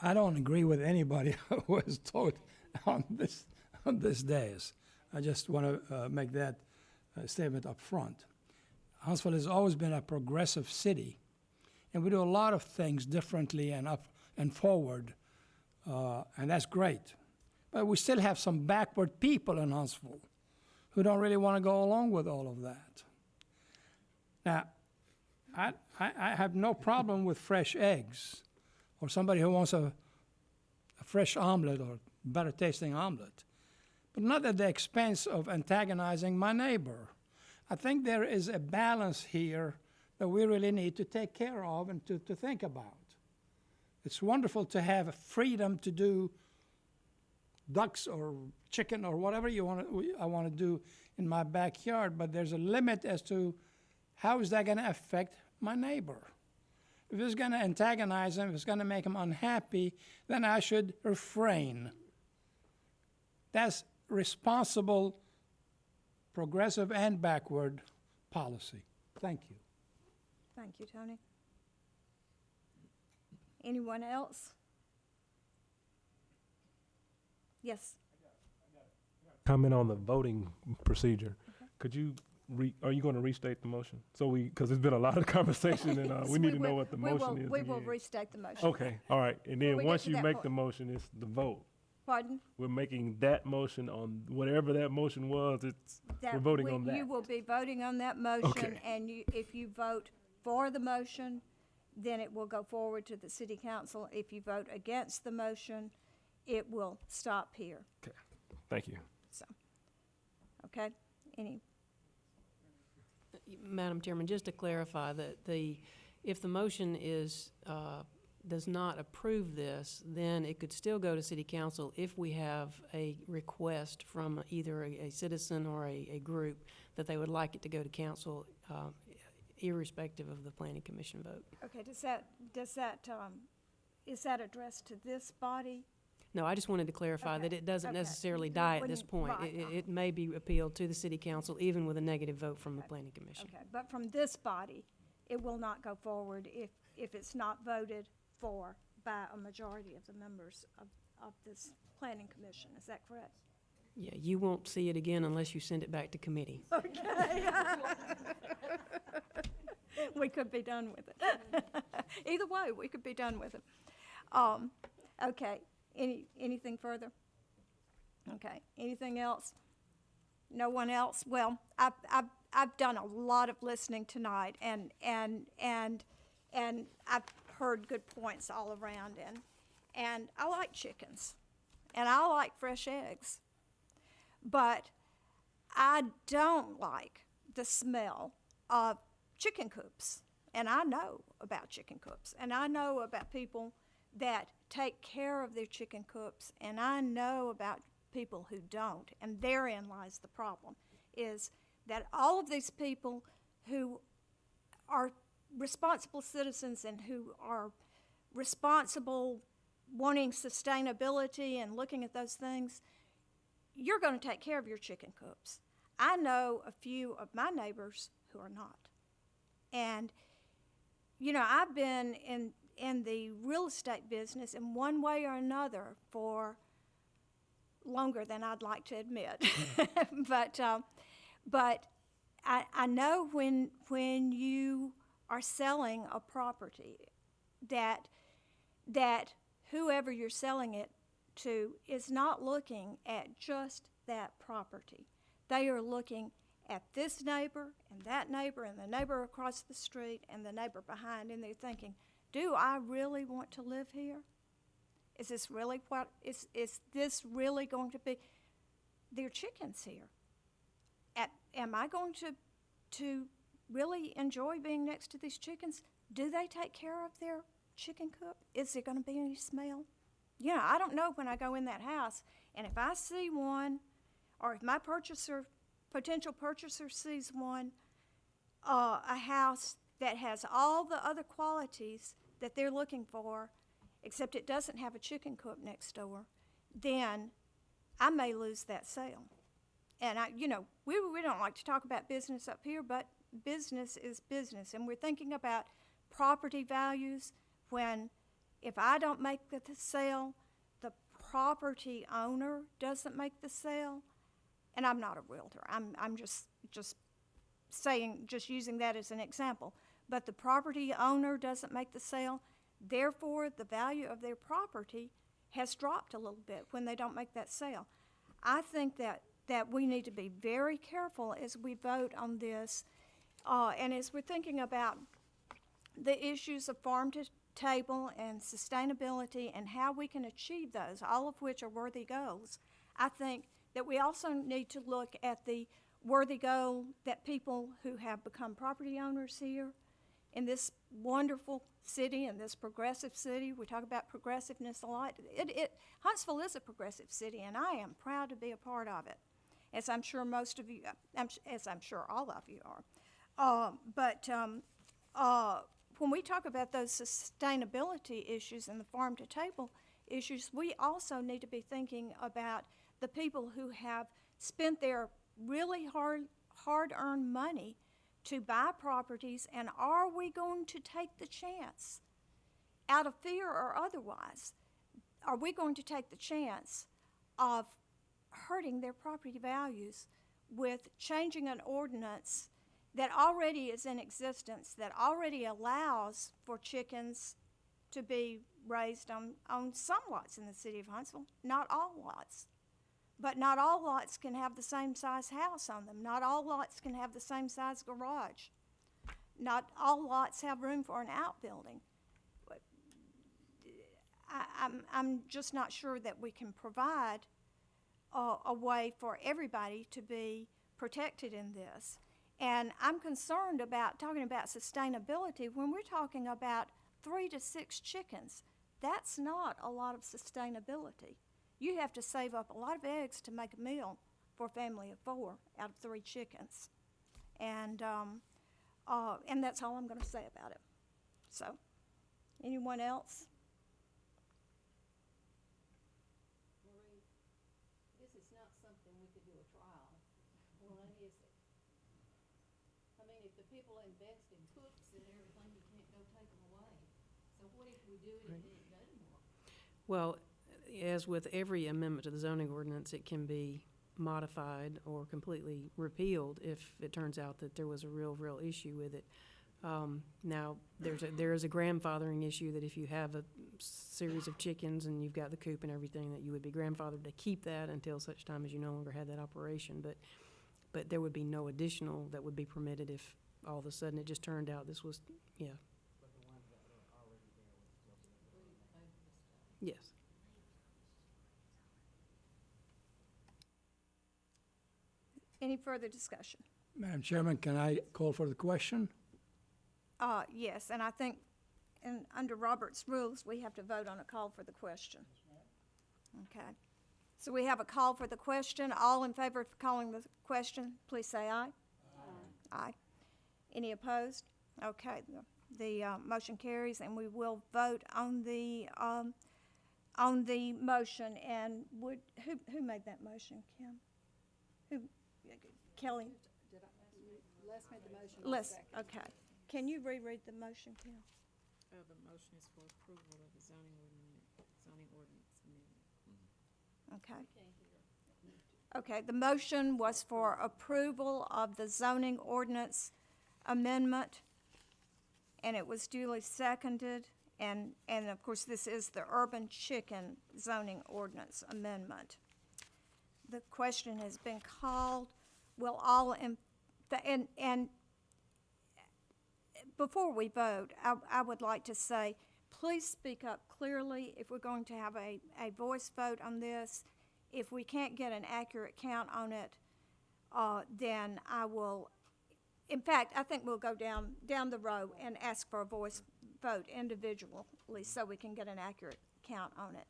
I don't agree with anybody who has talked on this dais. I just want to make that statement up front. Huntsville has always been a progressive city, and we do a lot of things differently and up and forward, and that's great. But we still have some backward people in Huntsville who don't really want to go along with all of that. Now, I have no problem with fresh eggs, or somebody who wants a fresh omelet or better tasting omelet, but not at the expense of antagonizing my neighbor. I think there is a balance here that we really need to take care of and to think about. It's wonderful to have freedom to do ducks or chicken or whatever I want to do in my backyard, but there's a limit as to how is that going to affect my neighbor. If it's going to antagonize him, if it's going to make him unhappy, then I should refrain. That's responsible, progressive, and backward policy. Thank you. Thank you, Tony. Anyone else? Yes. Comment on the voting procedure. Okay. Could you are you going to restate the motion? So because there's been a lot of conversation and we need to know what the motion is. We will restate the motion. Okay, all right. And then once you make the motion, it's the vote. Pardon? We're making that motion on whatever that motion was. We're voting on that. You will be voting on that motion, okay. And if you vote for the motion, then it will go forward to the city council. If you vote against the motion, it will stop here. Okay, thank you. So, okay, Madam Chairman, just to clarify that if the motion does not approve this, then it could still go to City Council if we have a request from either a citizen or a group that they would like it to go to council, irrespective of the Planning Commission vote. Okay, is that addressed to this body? No, I just wanted to clarify that it doesn't necessarily die at this point. Right. It may be appealed to the City Council even with a negative vote from the Planning Commission. Okay, but from this body, it will not go forward if it's not voted for by a majority of the members of this Planning Commission. Is that correct? Yeah, you won't see it again unless you send it back to committee. Okay. We could be done with it. Either way, we could be done with it. Okay. Anything further? Okay. Anything else? No one else? Well, I've done a lot of listening tonight, and I've heard good points all around, and I like chickens, and I like fresh eggs, but I don't like the smell of chicken coops, and I know about chicken coops, and I know about people that take care of their chicken coops, and I know about people who don't, and therein lies the problem, is that all of these people who are responsible citizens and who are responsible, wanting sustainability and looking at those things, you're going to take care of your chicken coops. I know a few of my neighbors who are not. And, you know, I've been in the real estate business in one way or another for longer than I'd like to admit. But I know when you are selling a property that whoever you're selling it to is not looking at just that property. They are looking at this neighbor and the neighbor across the street and the neighbor behind, and they're thinking, do I really want to live here? Is this really is this really going to be? There are chickens here. Am I going to really enjoy being next to these chickens? Do they take care of their chicken coop? Is there going to be any smell? You know, I don't know when I go in that house, and if I see one, or if my potential purchaser sees one, a house that has all the other qualities that they're looking for, except it doesn't have a chicken coop next door, then I may lose that sale. And we don't like to talk about business up here, but business is business, and we're thinking about property values when if I don't make the sale, the property owner doesn't make the sale. And I'm not a realtor. I'm just saying, just using that as an example. But the property owner doesn't make the sale, therefore the value of their property has dropped a little bit when they don't make that sale. I think that we need to be very careful as we vote on this, and as we're thinking about the issues of farm to table and sustainability and how we can achieve those, all of which are worthy goals. I think that we also need to look at the worthy goal that people who have become property owners here in this wonderful city, in this progressive city. We talk about progressiveness a lot. Huntsville is a progressive city, and I am proud to be a part of it, as I'm sure most of you, as I'm sure all of you are. When we talk about those sustainability issues and the farm-to-table issues, we also need to be thinking about the people who have spent their really hard-earned money to buy properties, and are we going to take the chance, out of fear or otherwise, are we going to take the chance of hurting their property values with changing an ordinance that already is in existence, that already allows for chickens to be raised on some lots in the city of Huntsville, not all lots. But not all lots can have the same size house on them. Not all lots can have the same size garage. Not all lots have room for an outbuilding. I'm just not sure that we can provide a way for everybody to be protected in this. And I'm concerned about talking about sustainability when we're talking about 3 to 6 chickens. That's not a lot of sustainability. You have to save up a lot of eggs to make a meal for a family of 4 out of 3 chickens. And that's all I'm going to say about it. So, anyone else? Marie, this is not something we could do a trial on, is it? I mean, if the people invest in cooks and everything, you can't go take them away. So what if we do it and then it doesn't work? Well, as with every amendment to the zoning ordinance, it can be modified or completely repealed if it turns out that there was a real issue with it. Now, there is a grandfathering issue that if you have a series of chickens and you've got the coop and everything, that you would be grandfathered to keep that until such time as you no longer had that operation. But there would be no additional that would be permitted if all of a sudden it just turned out this was, yeah. Yes. Any further discussion? Madam Chairman, can I call for the question? Yes, and I think under Robert's rules, we have to vote on a call for the question. Okay. So we have a call for the question. All in favor of calling the question, please say aye. Aye. Any opposed? Okay, the motion carries, and we will vote on the motion. And who made that motion, Kim? Who? Kelly? Les made the motion. Les, okay. Can you reread the motion, Kim? The motion is for approval of the zoning ordinance amendment. Okay. Okay, the motion was for approval of the zoning ordinance amendment, and it was duly seconded, and of course, this is the urban chicken zoning ordinance amendment. The question has been called. Will all and before we vote, I would like to say, please speak up clearly if we're going to have a voice vote on this. If we can't get an accurate count on it, then I will, in fact, I think we'll go down the row and ask for a voice vote individually so we can get an accurate count on it.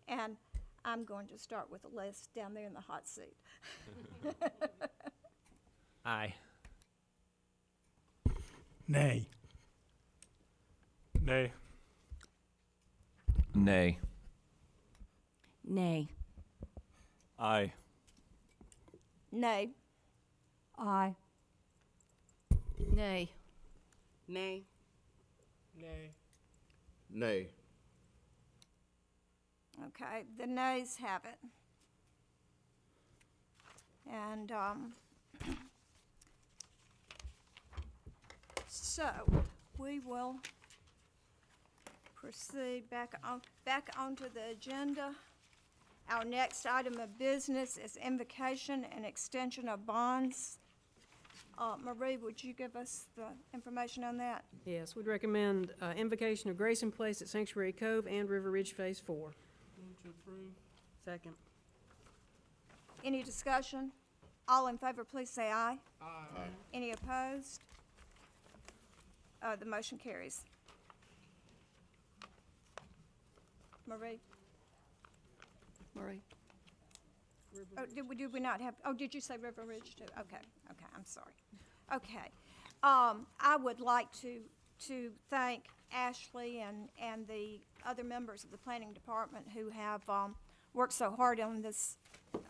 And I'm going to start with Les down there in the hot seat. Aye. Nay. Nay. Nay. Nay. Aye. Nay. Aye. Nay. Nay. Nay. Nay. Okay, the nays have it. And so we will proceed back onto the agenda. Our next item of business is invocation and extension of bonds. Marie, would you give us the information on that? Yes, we'd recommend invocation of grace in place at Sanctuary Cove and River Ridge Phase 4. Move to approve. Second. Any discussion? All in favor, please say aye. Aye. Any opposed? The motion carries. Marie? Marie? Oh, did we not have, oh, did you say River Ridge too? Okay, I'm sorry. Okay. I would like to thank Ashley and the other members of the planning department who have worked so hard on this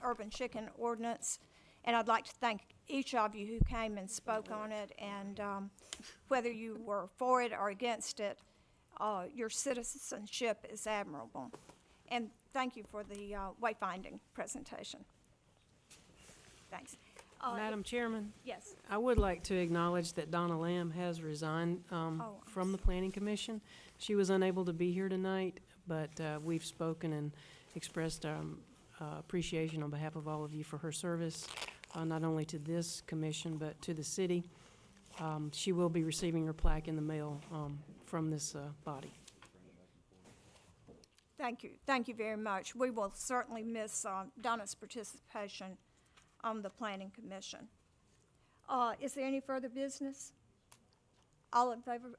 urban chicken ordinance. And I'd like to thank each of you who came and spoke on it, and whether you were for it or against it, your citizenship is admirable. And thank you for the wayfinding presentation. Thanks. Madam Chairman? Yes. I would like to acknowledge that Donna Lamb has resigned from the Planning Commission. She was unable to be here tonight, but we've spoken and expressed appreciation on behalf of all of you for her service, not only to this commission, but to the city. She will be receiving her plaque in the mail from this body. Thank you. Thank you very much. We will certainly miss Donna's participation on the Planning Commission. Is there any further business? All in favor?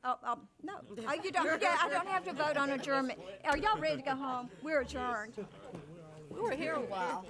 No. You don't. Yeah, I don't have to vote on adjournment. Are y'all ready to go home? We're adjourned. We were here a while.